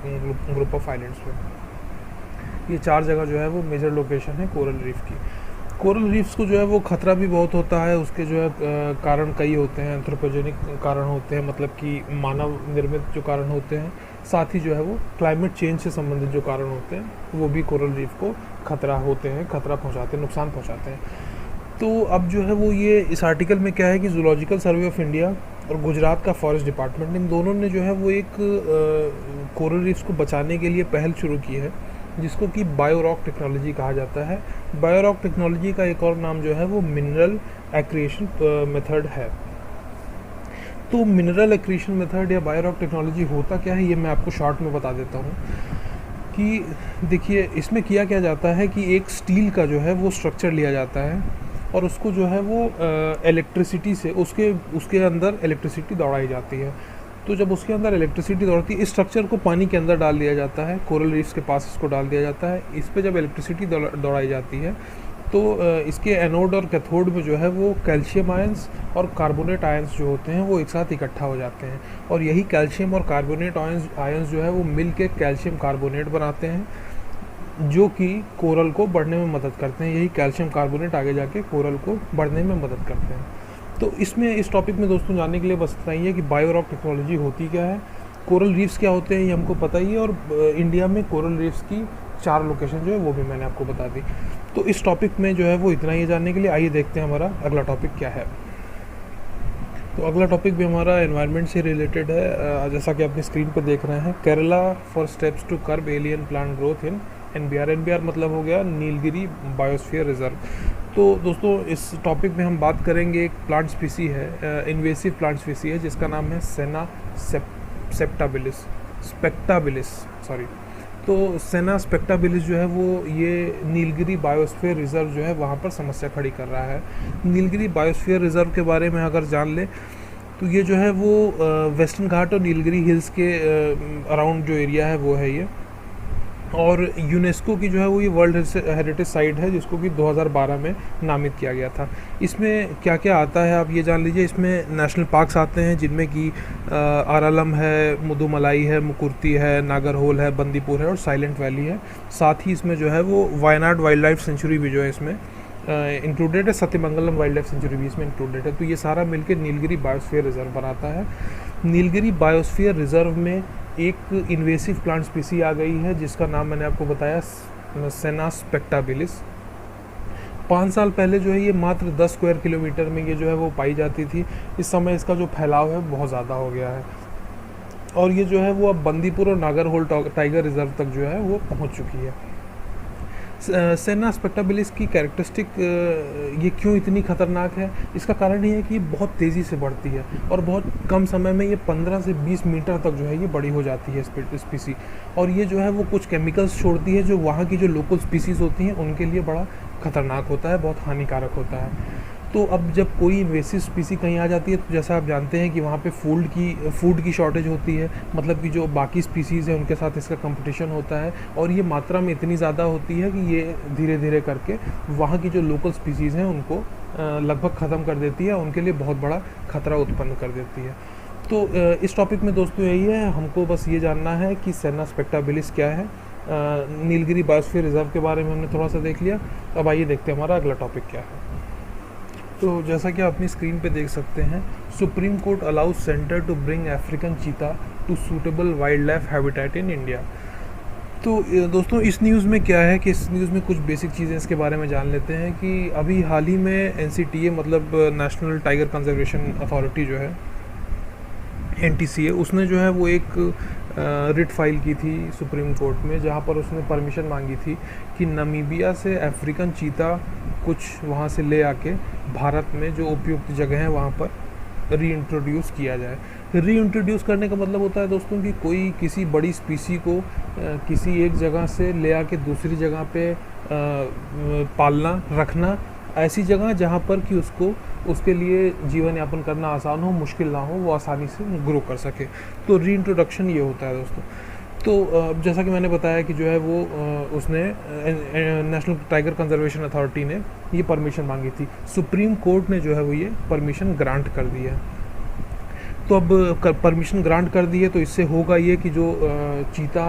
A: ग्रुप ऑफ आइलैंड्स में। ये 4 जगह जो है वो मेजर लोकेशन है कोरल रीफ की। कोरल रीफ्स को जो है वो ख़तरा भी बहुत होता है। उसके जो है कारण कई होते हैं, एंथ्रोपोजेनिक कारण होते हैं, मतलब कि मानव निर्मित जो कारण होते हैं। साथ ही जो है वो क्लाइमेट चेंज से संबंधित जो कारण होते हैं वो भी कोरल रीफ को खतरा होते हैं, खतरा पहुँचाते हैं, नुकसान पहुँचाते हैं। तो अब जो है वो ये इस आर्टिकल में क्या है कि जूलॉजिकल सर्वे ऑफ इंडिया और गुजरात का फॉरेस्ट डिपार्टमेंट, इन दोनों ने जो है वो एक कोरल रीफ्स को बचाने के लिए पहल शुरू की है, जिसको कि बायोरॉक टेक्नोलॉजी कहा जाता है। बायोरॉक टेक्नोलॉजी का एक और नाम जो है वो मिनरल एक्रिएशन मेथड है। तो मिनरल एक्रिएशन मेथड या बायोरॉक टेक्नोलॉजी होता क्या है, ये मैं आपको शॉर्ट में बता देता हूँ कि देखिए इसमें किया क्या जाता है कि एक स्टील का जो है वो स्ट्रक्चर लिया जाता है और उसको जो है वो इलेक्ट्रिसिटी से उसके अंदर इलेक्ट्रिसिटी दौड़ाई जाती है। तो जब उसके अंदर इलेक्ट्रिसिटी दौड़ती है, इस स्ट्रक्चर को पानी के अंदर डाल दिया जाता है, कोरल रीफ्स के पास इसको डाल दिया जाता है। इस पे जब इलेक्ट्रिसिटी दौड़ाई जाती है तो इसके एनोड और कैथोड में जो है वो कैल्शियम आयंस और कार्बोनेट आयंस जो होते हैं वो एक साथ इकट्ठा हो जाते हैं, और यही कैल्शियम और कार्बोनेट आयंस जो है वो मिल के कैल्शियम कार्बोनेट बनाते हैं, जो कि कोरल को बढ़ने में मदद करते हैं। यही कैल्शियम कार्बोनेट आगे जाके कोरल को बढ़ने में मदद करते हैं। तो इसमें इस टॉपिक में दोस्तों जानने के लिए बस इतना ही है कि बायोरॉक टेक्नोलॉजी होती क्या है, कोरल रीफ्स क्या होते हैं ये हमको पता ही है, और इंडिया में कोरल रीफ्स की 4 लोकेशन जो है वो भी मैंने आपको बता दी। तो इस टॉपिक में जो है वो इतना ही जानने के लिए। आइए देखते हैं हमारा अगला टॉपिक क्या है। तो अगला टॉपिक भी हमारा एनवायरनमेंट से रिलेटेड है। जैसा कि अपनी स्क्रीन पर देख रहे हैं, Kerala for steps to curb alien plant growth in NBR. NBR मतलब हो गया नीलगिरी बायोस्फीयर रिजर्व। तो दोस्तों इस टॉपिक में हम बात करेंगे, एक प्लांट स्पीसी है, इन्वेसिव प्लांट स्पीसी है, जिसका नाम है सेना स्पेक्टाबिलिस। तो सेना स्पेक्टाबिलिस जो है वो ये नीलगिरी बायोस्फीयर रिजर्व जो है वहाँ पर समस्या खड़ी कर रहा है। नीलगिरी बायोस्फीयर रिजर्व के बारे में अगर जान ले तो ये जो है वो वेस्टर्न घाट और नीलगिरी हिल्स के अराउंड जो एरिया है वो है ये, और यूनेस्को की जो है वो ये वर्ल्ड हेरिटेज साइट है, जिसको कि 2012 में नामित किया गया था। इसमें क्या क्या आता है आप ये जान लीजिए। इसमें नेशनल पार्क्स आते हैं, जिनमें कि आरालम है, मुदुमलाई है, मुकुर्ती है, नागरहोल है, बंदीपुर है और साइलेंट वैली है। साथ ही इसमें जो है वो वायनाड वाइल्ड लाइफ सेंचुरी भी जो है इसमें इंक्लूडेड है, सत्यमंगलम वाइल्ड लाइफ सेंचुरी भी इसमें इंक्लूडेड है। तो ये सारा मिलकर नीलगिरी बायोस्फीयर रिजर्व बनाता है। नीलगिरी बायोस्फीयर रिजर्व में एक इन्वेसिव प्लांट स्पीसी आ गई है, जिसका नाम मैंने आपको बताया सेना स्पेक्टाबिलिस। 5 साल पहले जो है ये मात्र 10 स्क्वायर किलोमीटर में ये जो है वो पाई जाती थी। इस समय इसका जो फैलाव है बहुत ज़्यादा हो गया है, और ये जो है वो अब बंदीपुर और नागरहोल टाइगर रिजर्व तक जो है वो पहुंच चुकी है। सेना स्पेक्टाबिलिस की कैरेक्टरिस्टिक ये क्यों इतनी ख़तरनाक है, इसका कारण ये है कि ये बहुत तेज़ी से बढ़ती है और बहुत कम समय में ये 15 से 20 मीटर तक जो है ये बड़ी हो जाती है स्पीसी। और ये जो है वो कुछ केमिकल्स छोड़ती है जो वहाँ की जो लोकल स्पीसीज़ होती हैं उनके लिए बड़ा ख़तरनाक होता है, बहुत हानिकारक होता है। तो अब जब कोई इन्वेसिव स्पीसी कहीं आ जाती है तो जैसा आप जानते हैं कि वहाँ पे फूड की शॉर्टेज होती है, मतलब कि जो बाकी स्पीसीज़ हैं उनके साथ इसका कंपटीशन होता है, और ये मात्रा में इतनी ज़्यादा होती है कि ये धीरे धीरे करके वहाँ की जो लोकल स्पीसीज़ हैं उनको लगभग ख़त्म कर देती है, उनके लिए बहुत बड़ा खतरा उत्पन्न कर देती है। तो इस टॉपिक में दोस्तों यही है, हमको बस ये जानना है कि सेना स्पेक्टाबिलिस क्या है। नीलगिरी बायोस्फीयर रिजर्व के बारे में हमने थोड़ा सा देख लिया। अब आइए देखते हैं हमारा अगला टॉपिक क्या है। तो जैसा कि आप अपनी स्क्रीन पे देख सकते हैं, Supreme Court allows centre to bring African cheetah to suitable wildlife habitat in India. तो दोस्तों इस न्यूज़ में क्या है कि इस न्यूज़ में कुछ बेसिक चीज़ें इसके बारे में जान लेते हैं कि अभी हाल ही में NCTA मतलब नेशनल टाइगर कंजर्वेशन अथॉरिटी जो है NTCA, उसने जो है वो एक रिट फाइल की थी सुप्रीम कोर्ट में, जहाँ पर उसने परमिशन मांगी थी कि नामीबिया से अफ्रीकन चीता कुछ वहाँ से ले आके भारत में जो उपयुक्त जगह है वहाँ पर रीइंट्रोड्यूस किया जाए। रीइंट्रोड्यूस करने का मतलब होता है दोस्तों कि कोई किसी बड़ी स्पीसी को किसी एक जगह से ले आके दूसरी जगह पे पालना, रखना, ऐसी जगह जहाँ पर कि उसके लिए जीवन यापन करना आसान हो, मुश्किल ना हो, वो आसानी से ग्रो कर सके। तो रीइंट्रोडक्शन ये होता है दोस्तों। तो जैसा कि मैंने बताया कि जो है वो उसने नेशनल टाइगर कंजर्वेशन अथॉरिटी ने ये परमिशन मांगी थी, सुप्रीम कोर्ट ने जो है वो ये परमिशन ग्रांट कर दी है। तो अब परमिशन ग्रांट कर दी है तो इससे होगा ये कि जो चीता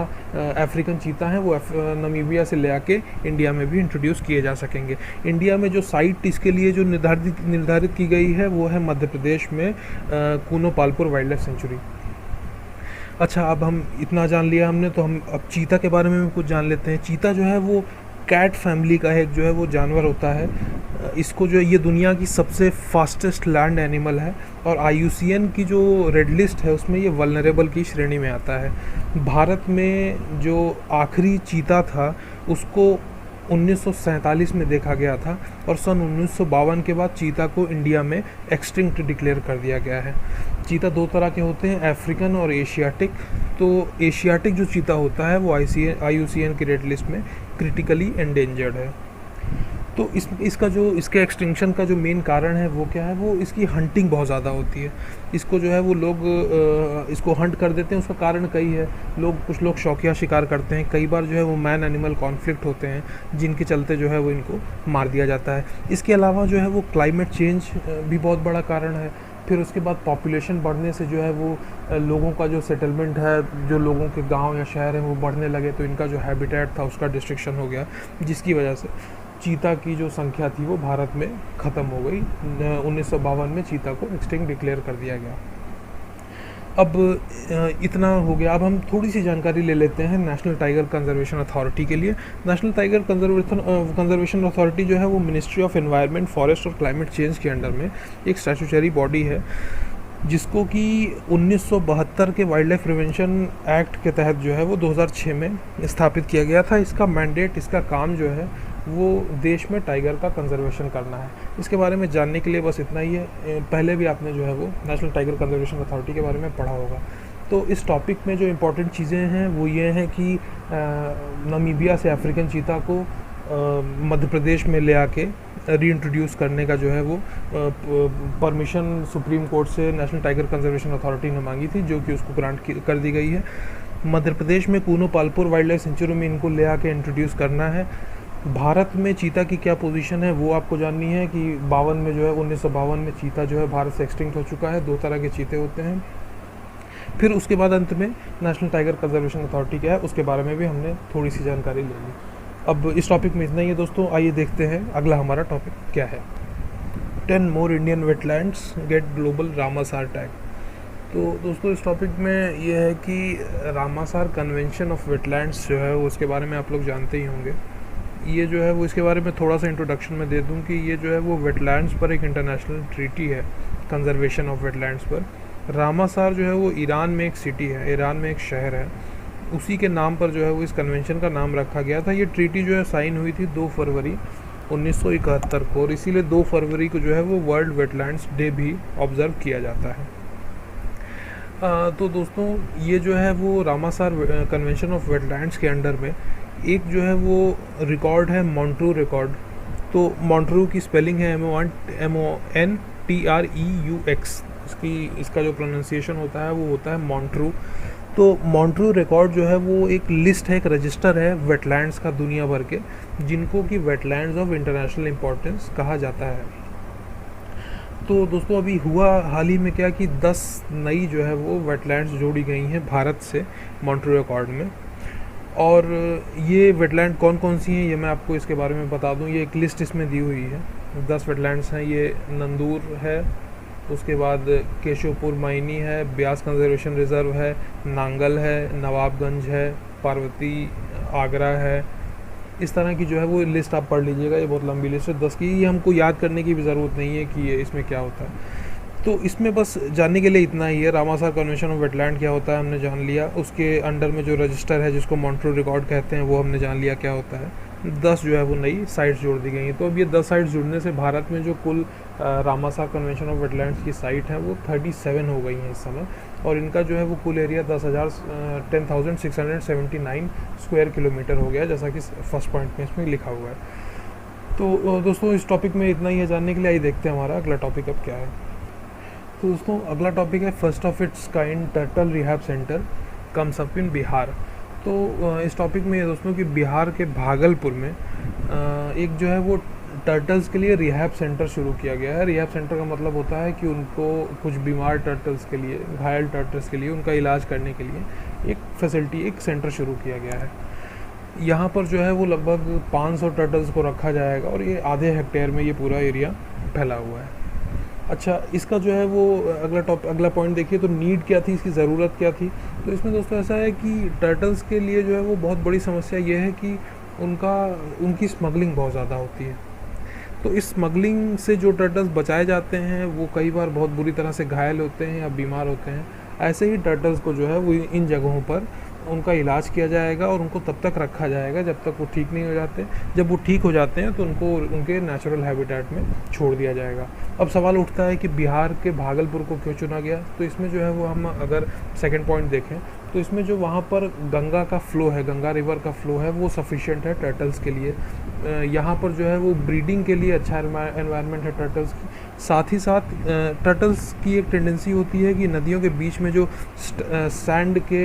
A: अफ्रीकन चीता हैं वो नामीबिया से ले आके इंडिया में भी इंट्रोड्यूस किए जा सकेंगे। इंडिया में जो साइट इसके लिए जो निर्धारित की गई है वो है मध्य प्रदेश में Kuno Palpur wild life sanctuary. अच्छा, अब हम इतना जान लिया हमने, तो हम अब चीता के बारे में कुछ जान लेते हैं। चीता जो है वो कैट फैमिली का एक जो है वो जानवर होता है। इसको जो है ये दुनिया की सबसे फास्टेस्ट लैंड एनिमल है और IUCN की जो रेड लिस्ट है उसमें ये वल्नरेबल की श्रेणी में आता है। भारत में जो आखिरी चीता था उसको 1947 में देखा गया था और सन 1952 के बाद चीता को इंडिया में एक्सटिंक्ट डिक्लेयर कर दिया गया है। चीता दो तरह के होते हैं, अफ्रीकन और एशियाटिक। तो एशियाटिक जो चीता होता है वो IUCN की रेड लिस्ट में क्रिटिकली एंडेंजर्ड है। तो इसके एक्सटिंक्शन का जो मेन कारण है वो क्या है, वो इसकी हंटिंग बहुत ज़्यादा होती है। इसको जो है वो लोग इसको हंट कर देते हैं। उसका कारण कई है, कुछ लोग शौकिया शिकार करते हैं, कई बार जो है वो मैन एनिमल कॉन्फ्लिक्ट होते हैं जिनके चलते जो है वो इनको मार दिया जाता है। इसके अलावा जो है वो क्लाइमेट चेंज भी बहुत बड़ा कारण है। फिर उसके बाद पॉपुलेशन बढ़ने से जो है वो लोगों का जो सेटलमेंट है, जो लोगों के गांव या शहर हैं वो बढ़ने लगे, तो इनका जो हैबिटेट था उसका डिस्ट्रक्शन हो गया, जिसकी वजह से चीता की जो संख्या थी वो भारत में ख़त्म हो गई। 1952 में चीता को एक्सटिंक्ट डिक्लेयर कर दिया गया। अब इतना हो गया। अब हम थोड़ी सी जानकारी ले लेते हैं नेशनल टाइगर कंजर्वेशन अथॉरिटी के लिए। नेशनल टाइगर कंजर्वेशन अथॉरिटी जो है वो मिनिस्ट्री ऑफ एनवायरनमेंट, फॉरेस्ट और क्लाइमेट चेंज के अंडर में एक स्टैट्यूटरी बॉडी है, जिसको कि 1972 के वाइल्ड लाइफ प्रिवेंशन एक्ट के तहत जो है वो 2006 में स्थापित किया गया था। इसका मैंडेट, इसका काम जो है वो देश में टाइगर का कंजर्वेशन करना है। इसके बारे में जानने के लिए बस इतना ही है। पहले भी आपने जो है वो नेशनल टाइगर कंजर्वेशन अथॉरिटी के बारे में पढ़ा होगा। तो इस टॉपिक में जो इम्पोर्टेंट चीज़ें हैं वो ये हैं कि नामीबिया से अफ्रीकन चीता को मध्य प्रदेश में ले आके रीइंट्रोड्यूस करने का जो है वो परमिशन सुप्रीम कोर्ट से नेशनल टाइगर कंजर्वेशन अथॉरिटी ने मांगी थी, जो कि उसको ग्रांट कर दी गई है। मध्य प्रदेश में Kuno Palpur wild life sanctuary में इनको ले आके इंट्रोड्यूस करना है। भारत में चीता की क्या पोजीशन है वो आपको जाननी है कि 52 में जो है 1952 में चीता जो है भारत से एक्सटिंक्ट हो चुका है। दो तरह के चीते होते हैं। फिर उसके बाद अंत में नेशनल टाइगर कंजर्वेशन अथॉरिटी क्या है उसके बारे में भी हमने थोड़ी सी जानकारी ले ली। अब इस टॉपिक में इतना ही है दोस्तों। आइए देखते हैं अगला हमारा टॉपिक क्या है। 10 more Indian wetlands get global Ramsar tag. तो दोस्तों इस टॉपिक में ये है कि रामासार कन्वेंशन ऑफ वेटलैंड्स जो है वो उसके बारे में आप लोग जानते ही होंगे। ये जो है वो इसके बारे में थोड़ा सा इंट्रोडक्शन में दे दूं कि ये जो है वो वेटलैंड्स पर एक इंटरनेशनल ट्रीटी है कंजर्वेशन ऑफ वेटलैंड्स पर। रामासार जो है वो ईरान में एक सिटी है, ईरान में एक शहर है, उसी के नाम पर जो है वो इस कन्वेंशन का नाम रखा गया था। ये ट्रीटी जो है साइन हुई थी 2 फरवरी 1971 को और इसीलिए 2 फरवरी को जो है वो वर्ल्ड वेटलैंड्स डे भी ऑब्ज़र्व किया जाता है। तो दोस्तों ये जो है वो रामासार कन्वेंशन ऑफ वेटलैंड्स के अंडर में एक जो है वो रिकॉर्ड है मॉन्ट्रू रिकॉर्ड। तो मॉन्ट्रू की स्पेलिंग है MONTREUX। इसका जो प्रोनाउंसिएशन होता है वो होता है मॉन्ट्रू। तो मॉन्ट्रू रिकॉर्ड जो है वो एक लिस्ट है, एक रजिस्टर है वेटलैंड्स का दुनिया भर के, जिनको कि वेटलैंड्स ऑफ इंटरनेशनल इम्पोर्टेंस कहा जाता है। तो दोस्तों अभी हुआ हाल ही में क्या कि 10 नई जो है वो वेटलैंड्स जोड़ी गई हैं भारत से मॉन्ट्रू रिकॉर्ड में। और ये वेटलैंड कौन कौन सी हैं ये मैं आपको इसके बारे में बता दूं। ये एक लिस्ट इसमें दी हुई है। 10 वेटलैंड्स हैं। ये नंदूर है, उसके बाद केशवपुर मायनी है, ब्यास कंजर्वेशन रिजर्व है, नांगल है, नवाबगंज है, पार्वती आगरा है। इस तरह की जो है वो लिस्ट आप पढ़ लीजिएगा। ये बहुत लंबी लिस्ट है 10 की। ये हमको याद करने की भी ज़रूरत नहीं है कि ये इसमें क्या होता है। तो इसमें बस जानने के लिए इतना ही है। रामासार कन्वेंशन ऑफ वेटलैंड क्या होता है हमने जान लिया। उसके अंडर में जो रजिस्टर है जिसको मॉन्ट्रू रिकॉर्ड कहते हैं वो हमने जान लिया क्या होता है। 10 जो है वो नई साइट्स जोड़ दी गई हैं। तो अब ये 10 साइट्स जुड़ने से भारत में जो कुल रामासार कन्वेंशन ऑफ वेटलैंड्स की साइट हैं वो 37 हो गई हैं इस समय। और इनका जो है वो कुल एरिया 10,679 स्क्वायर किलोमीटर हो गया, जैसा कि फर्स्ट पॉइंट में इसमें लिखा हुआ है। तो दोस्तों इस टॉपिक में इतना ही है जानने के लिए। आइए देखते हैं हमारा अगला टॉपिक अब क्या है। तो दोस्तों अगला टॉपिक है first of its kind turtle rehab centre comes up in Bihar. तो इस टॉपिक में ये दोस्तों कि बिहार के भागलपुर में एक जो है वो टर्टल्स के लिए रिहैब सेंटर शुरू किया गया है। रिहैब सेंटर का मतलब होता है कि उनको कुछ बीमार टर्टल्स के लिए, घायल टर्टल्स के लिए उनका इलाज करने के लिए एक फैसिलिटी, एक सेंटर शुरू किया गया है। यहाँ पर जो है वो लगभग 500 टर्टल्स को रखा जाएगा और ये आधे हेक्टेयर में ये पूरा एरिया फैला हुआ है। अच्छा, इसका जो है वो अगला पॉइंट देखिए। तो नीड क्या थी, इसकी ज़रूरत क्या थी। तो इसमें दोस्तों ऐसा है कि टर्टल्स के लिए जो है वो बहुत बड़ी समस्या ये है कि उनकी स्मगलिंग बहुत ज़्यादा होती है। तो इस स्मगलिंग से जो टर्टल्स बचाए जाते हैं वो कई बार बहुत बुरी तरह से घायल होते हैं या बीमार होते हैं। ऐसे ही टर्टल्स को जो है वो इन जगहों पर उनका इलाज किया जाएगा और उनको तब तक रखा जाएगा जब तक वो ठीक नहीं हो जाते। जब वो ठीक हो जाते हैं तो उनको उनके नेचुरल हैबिटेट में छोड़ दिया जाएगा। अब सवाल उठता है कि बिहार के भागलपुर को क्यों चुना गया? तो इसमें जो है वो हम अगर सेकंड पॉइंट देखें तो इसमें जो वहाँ पर गंगा का फ़्लो है, गंगा रिवर का फ़्लो है, वो सफिशिएंट है टर्टल्स के लिए। यहाँ पर जो है वो ब्रीडिंग के लिए अच्छा एनवायरनमेंट है टर्टल्स की। साथ ही साथ टर्टल्स की एक टेंडेंसी होती है कि नदियों के बीच में जो सैंड के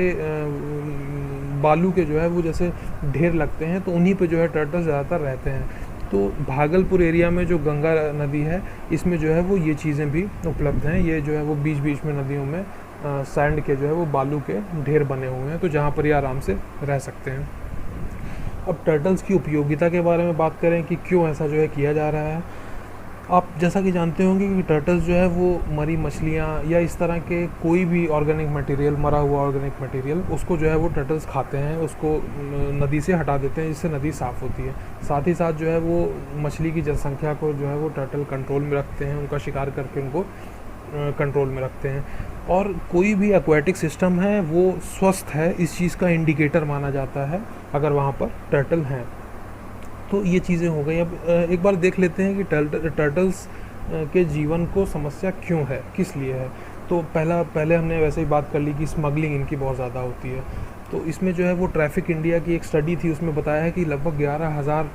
A: बालू के जो है वो जैसे ढेर लगते हैं, तो उन्हीं पे जो है टर्टल्स ज़्यादातर रहते हैं। तो भागलपुर एरिया में जो गंगा नदी है इसमें जो है वो ये चीज़ें भी उपलब्ध हैं। ये जो है वो बीच बीच में नदियों में सैंड के जो है वो बालू के ढेर बने हुए हैं, तो जहाँ पर ये आराम से रह सकते हैं। अब टर्टल्स की उपयोगिता के बारे में बात करें कि क्यों ऐसा जो है किया जा रहा है। आप जैसा कि जानते होंगे कि टर्टल्स जो है वो मरी मछलियाँ या इस तरह के कोई भी ऑर्गेनिक मटेरियल, मरा हुआ ऑर्गेनिक मटेरियल, उसको जो है वो टर्टल्स खाते हैं, उसको नदी से हटा देते हैं जिससे नदी साफ़ होती है। साथ ही साथ जो है वो मछली की जनसंख्या को जो है वो टर्टल कंट्रोल में रखते हैं, उनका शिकार करके उनको कंट्रोल में रखते हैं। और कोई भी एक्वेटिक सिस्टम है वो स्वस्थ है, इस चीज़ का इंडिकेटर माना जाता है अगर वहाँ पर टर्टल हैं। तो ये चीज़ें हो गई। अब एक बार देख लेते हैं कि टर्टल्स के जीवन को समस्या क्यों है, किस लिए है। तो पहले हमने वैसे ही बात कर ली कि स्मगलिंग इनकी बहुत ज़्यादा होती है। तो इसमें जो है वो ट्रैफिक इंडिया की एक स्टडी थी, उसमें बताया है कि लगभग 11,000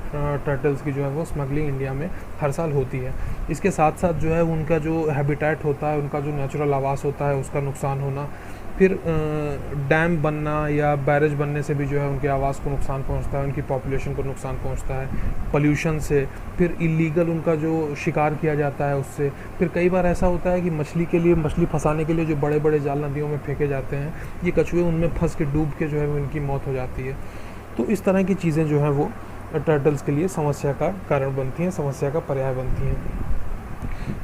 A: टर्टल्स की जो है वो स्मगलिंग इंडिया में हर साल होती है। इसके साथ साथ जो है उनका जो हैबिटेट होता है, उनका जो नेचुरल आवास होता है, उसका नुकसान होना, फिर डैम बनना या बैरेज बनने से भी जो है उनके आवास को नुकसान पहुंचता है, उनकी पॉपुलेशन को नुकसान पहुंचता है, पोल्यूशन से, फिर इलीगल उनका जो शिकार किया जाता है उससे। फिर कई बार ऐसा होता है कि मछली फंसाने के लिए जो बड़े बड़े जाल नदियों में फेंके जाते हैं, ये कछुए उनमें फंस के डूब के जो है उनकी मौत हो जाती है। तो इस तरह की चीज़ें जो हैं वो टर्टल्स के लिए समस्या का कारण बनती हैं, समस्या का पर्याय बनती हैं।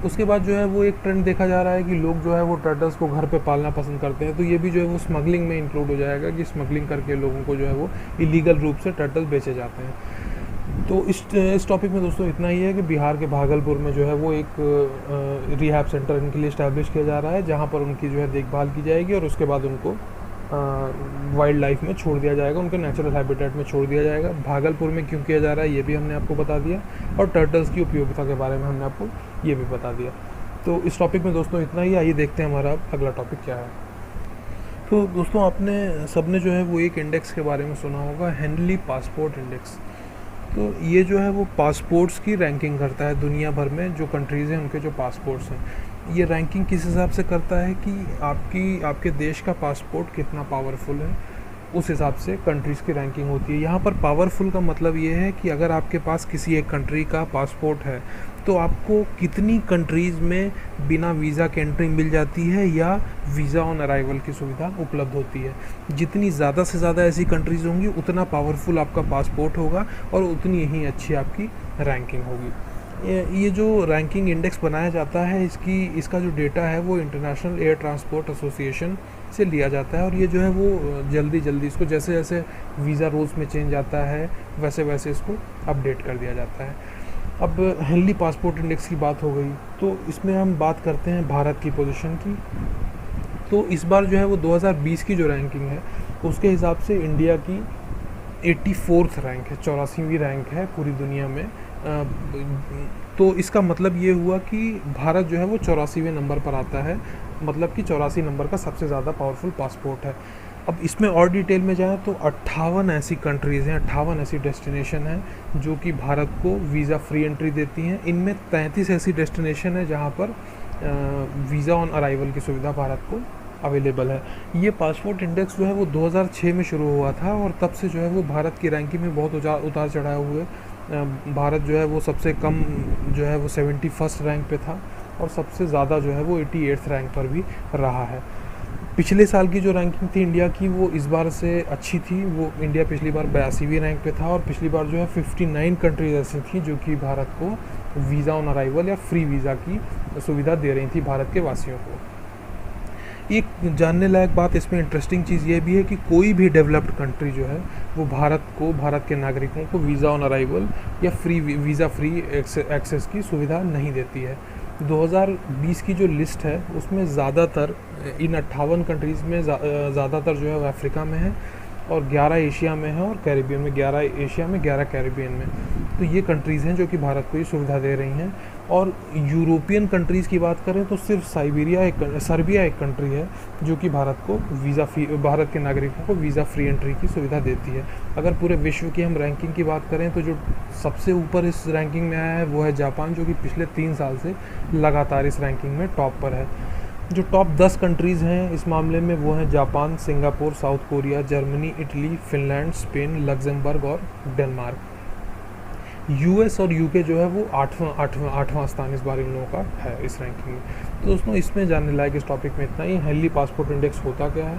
A: उसके बाद जो है वो एक ट्रेंड देखा जा रहा है कि लोग जो है वो टर्टल्स को घर पे पालना पसंद करते हैं। तो ये भी जो है वो स्मगलिंग में इंक्लूड हो जाएगा कि स्मगलिंग करके लोगों को जो है वो इलीगल रूप से टर्टल बेचे जाते हैं। तो इस टॉपिक में दोस्तों इतना ही है कि बिहार के भागलपुर में जो है वो एक रिहैब सेंटर इनके लिए इस्टेब्लिश किया जा रहा है, जहाँ पर उनकी जो है देखभाल की जाएगी और उसके बाद उनको वाइल्ड लाइफ में छोड़ दिया जाएगा, उनके नेचुरल हैबिटेट में छोड़ दिया जाएगा। भागलपुर में क्यों किया जा रहा है ये भी हमने आपको बता दिया, और टर्टल्स की उपयोगिता के बारे में हमने आपको ये भी बता दिया। तो इस टॉपिक में दोस्तों इतना ही। आइए देखते हैं हमारा अगला टॉपिक क्या है। तो दोस्तों आपने सबने जो है वो एक इंडेक्स के बारे में सुना होगा, हेनली पासपोर्ट इंडेक्स। तो ये जो है वो पासपोर्ट्स की रैंकिंग करता है दुनिया भर में, जो कंट्रीज़ हैं उनके जो पासपोर्ट्स हैं। ये रैंकिंग किस हिसाब से करता है कि आपके देश का पासपोर्ट कितना पावरफुल है, उस हिसाब से कंट्रीज़ की रैंकिंग होती है। यहाँ पर पावरफुल का मतलब ये है कि अगर आपके पास किसी एक कंट्री का पासपोर्ट है तो आपको कितनी कंट्रीज़ में बिना वीज़ा के एंट्री मिल जाती है या वीज़ा ऑन अराइवल की सुविधा उपलब्ध होती है। जितनी ज़्यादा से ज़्यादा ऐसी कंट्रीज़ होंगी उतना पावरफुल आपका पासपोर्ट होगा और उतनी ही अच्छी आपकी रैंकिंग होगी। ये जो रैंकिंग इंडेक्स बनाया जाता है इसका जो डेटा है वो इंटरनेशनल एयर ट्रांसपोर्ट एसोसिएशन से लिया जाता है, और ये जो है वो जल्दी इसको जैसे जैसे वीज़ा रूल्स में चेंज आता है वैसे वैसे इसको अपडेट कर दिया जाता है। अब हेनली पासपोर्ट इंडेक्स की बात हो गई, तो इसमें हम बात करते हैं भारत की पोजीशन की। तो इस बार जो है वो 2020 की जो रैंकिंग है उसके हिसाब से इंडिया की 84th रैंक है, 84वीं रैंक है पूरी दुनिया में। तो इसका मतलब ये हुआ कि भारत जो है वो 84वें नंबर पर आता है, मतलब कि 84 नंबर का सबसे ज़्यादा पावरफुल पासपोर्ट है। अब इसमें और डिटेल में जाएँ तो 58 ऐसी कंट्रीज़ हैं, 58 ऐसी डेस्टिनेशन हैं जो कि भारत को वीज़ा फ्री एंट्री देती हैं। इनमें 33 ऐसी डेस्टिनेशन है जहाँ पर वीज़ा ऑन अराइवल की सुविधा भारत को अवेलेबल है। ये पासपोर्ट इंडेक्स जो है वो 2006 में शुरू हुआ था और तब से जो है वो भारत की रैंकिंग में बहुत उतार चढ़ाव हुए। भारत जो है वो सबसे कम जो है वो 71st रैंक पे था और सबसे ज़्यादा जो है वो 88th रैंक पर भी रहा है। पिछले साल की जो रैंकिंग थी इंडिया की वो इस बार से अच्छी थी। वो इंडिया पिछली बार 82वीं रैंक पे था और पिछली बार जो है 59 कंट्रीज ऐसी थी जो कि भारत को वीज़ा ऑन अराइवल या फ्री वीज़ा की सुविधा दे रही थी भारत के वासियों को। एक जानने लायक बात इसमें इंटरेस्टिंग चीज़ ये भी है कि कोई भी डेवलप्ड कंट्री जो है वो भारत के नागरिकों को वीज़ा ऑन अराइवल या वीज़ा फ्री एक्सेस की सुविधा नहीं देती है। 2020 की जो लिस्ट है उसमें ज़्यादातर इन 58 कंट्रीज़ में ज़्यादातर जो है वो अफ्रीका में है और 11 एशिया में है और कैरिबियन में, 11 एशिया में 11 कैरिबियन में। तो ये कंट्रीज़ हैं जो कि भारत को ये सुविधा दे रही हैं। और यूरोपियन कंट्रीज़ की बात करें तो सिर्फ सर्बिया एक कंट्री है जो कि भारत के नागरिकों को वीज़ा फ्री एंट्री की सुविधा देती है। अगर पूरे विश्व की हम रैंकिंग की बात करें तो जो सबसे ऊपर इस रैंकिंग में आया है वो है जापान, जो कि पिछले 3 साल से लगातार इस रैंकिंग में टॉप पर है। जो टॉप 10 कंट्रीज़ हैं इस मामले में वो हैं Japan, Singapore, south Korea, Germany, Italy, Finland, Spain, Luxembourg और डेनमार्क। यूएस और यूके जो है वो आठवां स्थान इस बार इन लोगों का है इस रैंकिंग में। तो दोस्तों इसमें जानने लायक इस टॉपिक में इतना ही। हेनली पासपोर्ट इंडेक्स होता क्या है,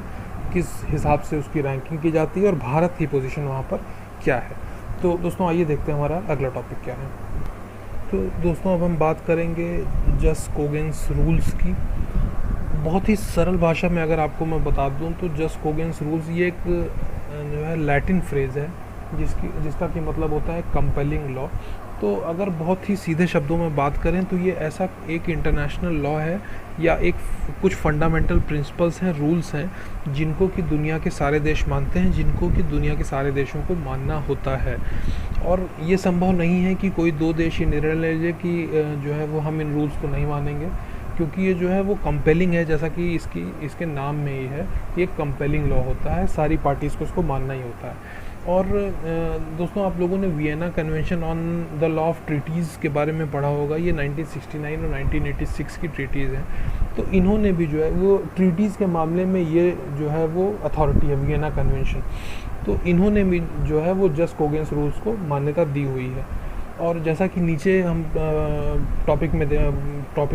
A: किस हिसाब से उसकी रैंकिंग की जाती है और भारत की पोजीशन वहाँ पर क्या है। तो दोस्तों आइए देखते हैं हमारा अगला टॉपिक क्या है। तो दोस्तों अब हम बात करेंगे जस्ट कोगेन्स रूल्स की। बहुत ही सरल भाषा में अगर आपको मैं बता दूं तो जस्ट कोगेन्स रूल्स ये एक जो है लैटिन फ्रेज़ है जिसका कि मतलब होता है कंपेलिंग लॉ। तो अगर बहुत ही सीधे शब्दों में बात करें तो ये ऐसा एक इंटरनेशनल लॉ है या कुछ फंडामेंटल प्रिंसिपल्स हैं, रूल्स हैं जिनको कि दुनिया के सारे देश मानते हैं, जिनको कि दुनिया के सारे देशों को मानना होता है। और ये संभव नहीं है कि कोई 2 देश ये निर्णय ले लें कि जो है वो हम इन रूल्स को नहीं मानेंगे, क्योंकि ये जो है वो कंपेलिंग है, जैसा कि इसके नाम में ही है, ये कंपेलिंग लॉ होता है, सारी पार्टीज़ को इसको मानना ही होता है। और दोस्तों आप लोगों ने Vienna convention on the law of treaties के बारे में पढ़ा होगा। ये 1969 और 1986 की ट्रीटीज़ हैं। तो इन्होंने भी जो है वो ट्रीटीज़ के मामले में ये जो है वो अथॉरिटी है वियना कन्वेंशन, तो इन्होंने भी जो है वो जस्ट कोगेन्स रूल्स को मान्यता दी हुई है। और जैसा कि नीचे हम टॉपिक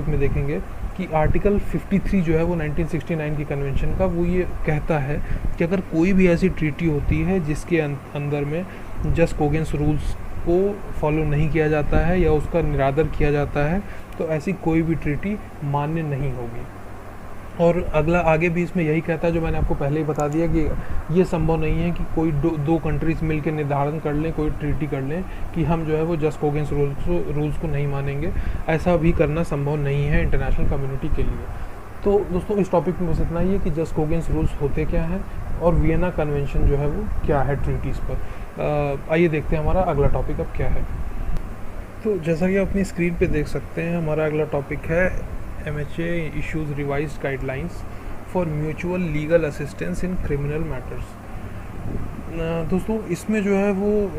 A: में देखेंगे कि आर्टिकल 53 जो है वो 1969 की कन्वेंशन का वो ये कहता है कि अगर कोई भी ऐसी ट्रीटी होती है जिसके अंदर में जस्ट कोगेन्स रूल्स को फॉलो नहीं किया जाता है या उसका निरादर किया जाता है तो ऐसी कोई भी ट्रीटी मान्य नहीं होगी। और अगला आगे भी इसमें यही कहता है जो मैंने आपको पहले ही बता दिया कि ये संभव नहीं है कि कोई दो कंट्रीज़ मिलकर निर्धारण कर लें, कोई ट्रीटी कर लें कि हम जो है वो जस्ट कोगेन्स रूल्स को नहीं मानेंगे। ऐसा भी करना संभव नहीं है इंटरनेशनल कम्युनिटी के लिए। तो दोस्तों इस टॉपिक में बस इतना ही है कि जस्ट कोगेन्स रूल्स होते क्या हैं और वियना कन्वेंशन जो है वो क्या है ट्रीटीज़ पर। आइए देखते हैं हमारा अगला टॉपिक अब क्या है। तो जैसा कि आप अपनी स्क्रीन पर देख सकते हैं हमारा अगला टॉपिक है MHA issues revised guidelines for mutual legal assistance in criminal matters। दोस्तों इसमें जो है वो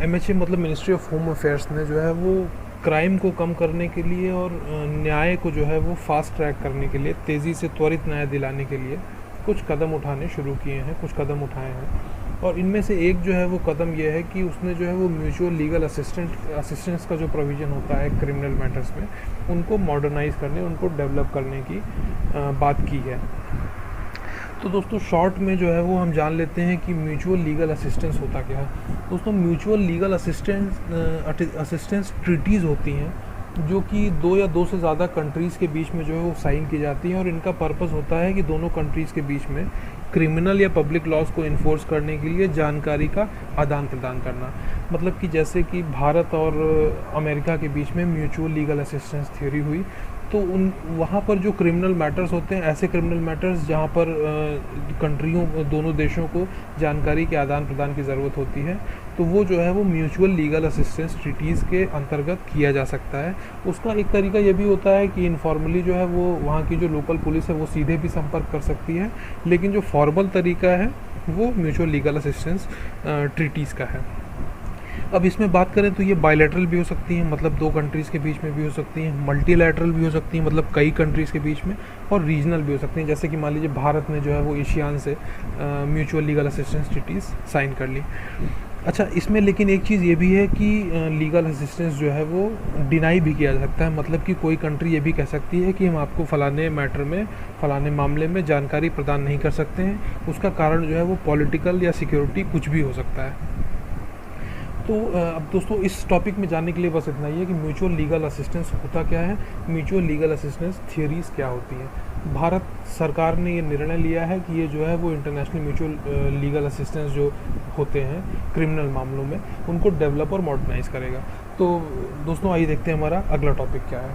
A: MHA मतलब मिनिस्ट्री ऑफ होम अफेयर्स ने जो है वो क्राइम को कम करने के लिए और न्याय को जो है वो फास्ट ट्रैक करने के लिए, तेज़ी से त्वरित न्याय दिलाने के लिए कुछ कदम उठाने शुरू किए हैं, कुछ कदम उठाए हैं। और इनमें से एक जो है वो कदम ये है कि उसने जो है वो म्यूचुअल लीगल असिस्टेंस का जो प्रोविज़न होता है क्रिमिनल मैटर्स में उनको मॉडर्नाइज़ करने, उनको डेवलप करने की बात की है। तो दोस्तों शॉर्ट में जो है वो हम जान लेते हैं कि म्यूचुअल लीगल असिस्टेंस होता क्या है। दोस्तों म्यूचुअल लीगल असिस्टेंस ट्रीटीज़ होती हैं जो कि 2 या 2 से ज़्यादा कंट्रीज़ के बीच में जो है वो साइन की जाती हैं और इनका पर्पस होता है कि दोनों कंट्रीज़ के बीच में क्रिमिनल या पब्लिक लॉज को इन्फोर्स करने के लिए जानकारी का आदान प्रदान करना। मतलब कि जैसे कि भारत और अमेरिका के बीच में म्यूचुअल लीगल असिस्टेंस थ्योरी हुई, तो वहाँ पर जो क्रिमिनल मैटर्स होते हैं, ऐसे क्रिमिनल मैटर्स जहाँ पर दोनों देशों को जानकारी के आदान प्रदान की ज़रूरत होती है, तो वो जो है वो म्यूचुअल लीगल असिस्टेंस ट्रीटीज़ के अंतर्गत किया जा सकता है। उसका एक तरीका ये भी होता है कि इनफॉर्मली जो है वो वहाँ की जो लोकल पुलिस है वो सीधे भी संपर्क कर सकती है, लेकिन जो फॉर्मल तरीका है वो म्यूचुअल लीगल असिस्टेंस ट्रीटीज़ का है। अब इसमें बात करें तो ये बायलैटरल भी हो सकती हैं, मतलब 2 कंट्रीज़ के बीच में भी हो सकती हैं, मल्टीलैटरल भी हो सकती हैं, मतलब कई कंट्रीज़ के बीच में, और रीजनल भी हो सकती हैं। जैसे कि मान लीजिए भारत ने जो है वो एशियान से mutual legal assistance treaties sign कर ली। अच्छा, इसमें लेकिन एक चीज़ ये भी है कि लीगल असिस्टेंस जो है वो डिनाई भी किया जा सकता है। मतलब कि कोई कंट्री ये भी कह सकती है कि हम आपको फ़लाने मैटर में, फ़लाने मामले में जानकारी प्रदान नहीं कर सकते हैं। उसका कारण जो है वो पॉलिटिकल या सिक्योरिटी कुछ भी हो सकता है। तो अब दोस्तों इस टॉपिक में जानने के लिए बस इतना ही है कि म्यूचुअल लीगल असिस्टेंस होता क्या है, म्यूचुअल लीगल असिस्टेंस थियरीज़ क्या होती हैं। भारत सरकार ने ये निर्णय लिया है कि ये जो है वो इंटरनेशनल म्यूचुअल लीगल असिस्टेंस जो होते हैं क्रिमिनल मामलों में, उनको डेवलप और मॉडर्नाइज करेगा। तो दोस्तों आइए देखते हैं हमारा अगला टॉपिक क्या है।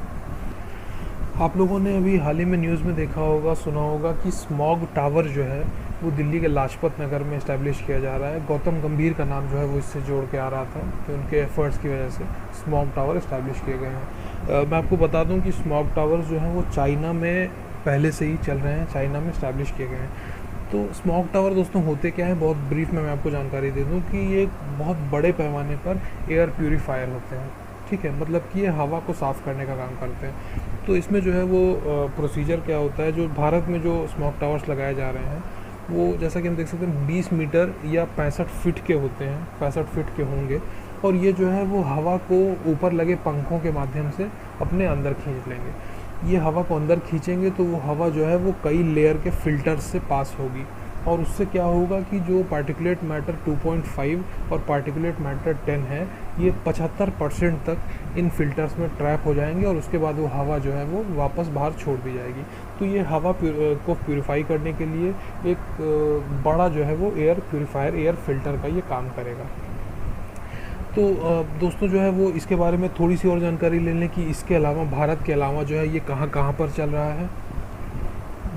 A: आप लोगों ने अभी हाल ही में न्यूज़ में देखा होगा, सुना होगा कि स्मॉग टावर जो है वो दिल्ली के लाजपत नगर में इस्टेब्लिश किया जा रहा है। गौतम गंभीर का नाम जो है वो इससे जोड़ के आ रहा था कि उनके एफर्ट्स की वजह से स्मॉग टावर इस्टेब्लिश किए गए हैं। मैं आपको बता दूं कि स्मॉग टावर्स जो हैं वो चाइना में पहले से ही चल रहे हैं, चाइना में इस्टेब्लिश किए गए हैं। तो स्मॉग टावर दोस्तों होते क्या है, बहुत ब्रीफ में मैं आपको जानकारी दे दूँ कि ये बहुत बड़े पैमाने पर एयर प्यूरीफायर होते हैं। ठीक है, मतलब कि ये हवा को साफ़ करने का काम करते हैं। तो इसमें जो है वो प्रोसीजर क्या होता है, जो भारत में जो स्मॉग टावर्स लगाए जा रहे हैं वो जैसा कि हम देख सकते हैं 20 मीटर या 65 फीट के होते हैं, 65 फीट के होंगे। और ये जो है वो हवा को ऊपर लगे पंखों के माध्यम से अपने अंदर खींच लेंगे। ये हवा को अंदर खींचेंगे तो वो हवा जो है वो कई लेयर के फिल्टर्स से पास होगी, और उससे क्या होगा कि जो पार्टिकुलेट मैटर 2.5 और पार्टिकुलेट मैटर 10 है, ये 75% तक इन फिल्टर्स में ट्रैप हो जाएंगे और उसके बाद वो हवा जो है वो वापस बाहर छोड़ दी जाएगी। तो ये हवा को प्यूरिफाई करने के लिए एक बड़ा जो है वो एयर प्यूरिफायर, एयर फिल्टर का ये काम करेगा। तो दोस्तों जो है वो इसके बारे में थोड़ी सी और जानकारी ले लें कि इसके अलावा, भारत के अलावा जो है ये कहाँ कहाँ पर चल रहा है।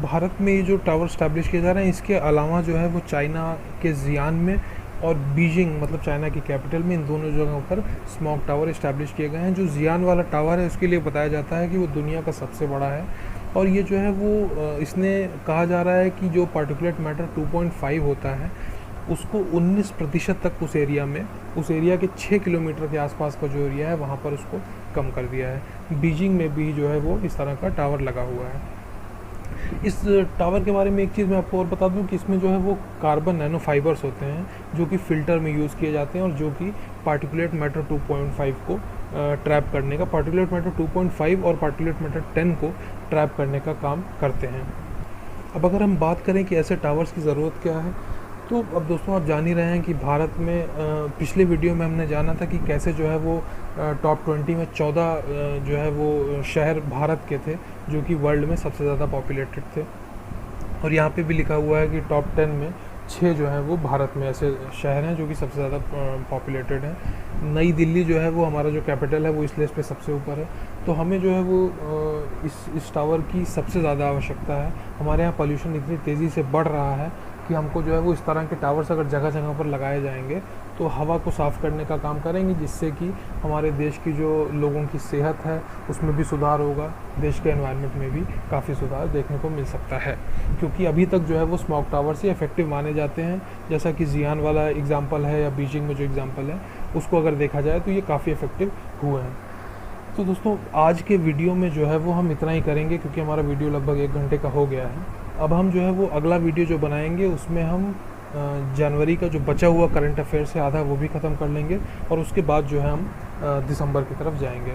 A: भारत में ये जो टावर स्टैब्लिश किए जा रहे हैं, इसके अलावा जो है वो चाइना के जियान में और बीजिंग, मतलब चाइना की कैपिटल में, इन दोनों जगहों पर स्मॉग टावर इस्टेब्लिश किए गए हैं। जो जियान वाला टावर है उसके लिए बताया जाता है कि वो दुनिया का सबसे बड़ा है, और ये जो है वो इसने कहा जा रहा है कि जो पार्टिकुलेट मैटर 2.5 होता है उसको 19% तक उस एरिया में, उस एरिया के 6 किलोमीटर के आसपास का जो एरिया है वहाँ पर उसको कम कर दिया है। बीजिंग में भी जो है वो इस तरह का टावर लगा हुआ है। इस टावर के बारे में एक चीज़ मैं आपको और बता दूं कि इसमें जो है वो कार्बन नैनो फाइबर्स होते हैं जो कि फ़िल्टर में यूज़ किए जाते हैं और जो कि पार्टिकुलेट मैटर 2.5 को ट्रैप करने का, पार्टिकुलेट मैटर 2.5 और पार्टिकुलेट मैटर 10 को ट्रैप करने का काम करते हैं। अब अगर हम बात करें कि ऐसे टावर्स की ज़रूरत क्या है, तो अब दोस्तों आप जान ही रहे हैं कि भारत में पिछले वीडियो में हमने जाना था कि कैसे जो है वो टॉप 20 में 14 जो है वो शहर भारत के थे जो कि वर्ल्ड में सबसे ज़्यादा पॉपुलेटेड थे, और यहाँ पे भी लिखा हुआ है कि टॉप 10 में 6 जो है वो भारत में ऐसे शहर हैं जो कि सबसे ज़्यादा पॉपुलेटेड हैं। नई दिल्ली जो है वो हमारा जो कैपिटल है वो इस लिस्ट पे सबसे ऊपर है। तो हमें जो है वो इस टावर की सबसे ज़्यादा आवश्यकता है। हमारे यहाँ पॉल्यूशन इतनी तेज़ी से बढ़ रहा है कि हमको जो है वो इस तरह के टावर्स अगर जगह जगह पर लगाए जाएंगे तो हवा को साफ़ करने का काम करेंगे, जिससे कि हमारे देश की जो लोगों की सेहत है उसमें भी सुधार होगा, देश के एनवायरनमेंट में भी काफ़ी सुधार देखने को मिल सकता है। क्योंकि अभी तक जो है वो स्मॉग टावर्स ही इफेक्टिव माने जाते हैं, जैसा कि जियान वाला एग्जाम्पल है या बीजिंग में जो एग्जाम्पल है उसको अगर देखा जाए तो ये काफ़ी इफेक्टिव हुए हैं। तो दोस्तों आज के वीडियो में जो है वो हम इतना ही करेंगे क्योंकि हमारा वीडियो लगभग 1 घंटे का हो गया है। अब हम जो है वो अगला वीडियो जो बनाएंगे उसमें हम जनवरी का जो बचा हुआ करंट अफेयर्स है आधा वो भी ख़त्म कर लेंगे, और उसके बाद जो है हम दिसंबर की तरफ जाएंगे।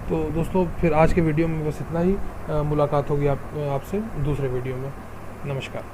A: तो दोस्तों फिर आज के वीडियो में बस इतना ही, मुलाकात होगी आपसे दूसरे वीडियो में। नमस्कार।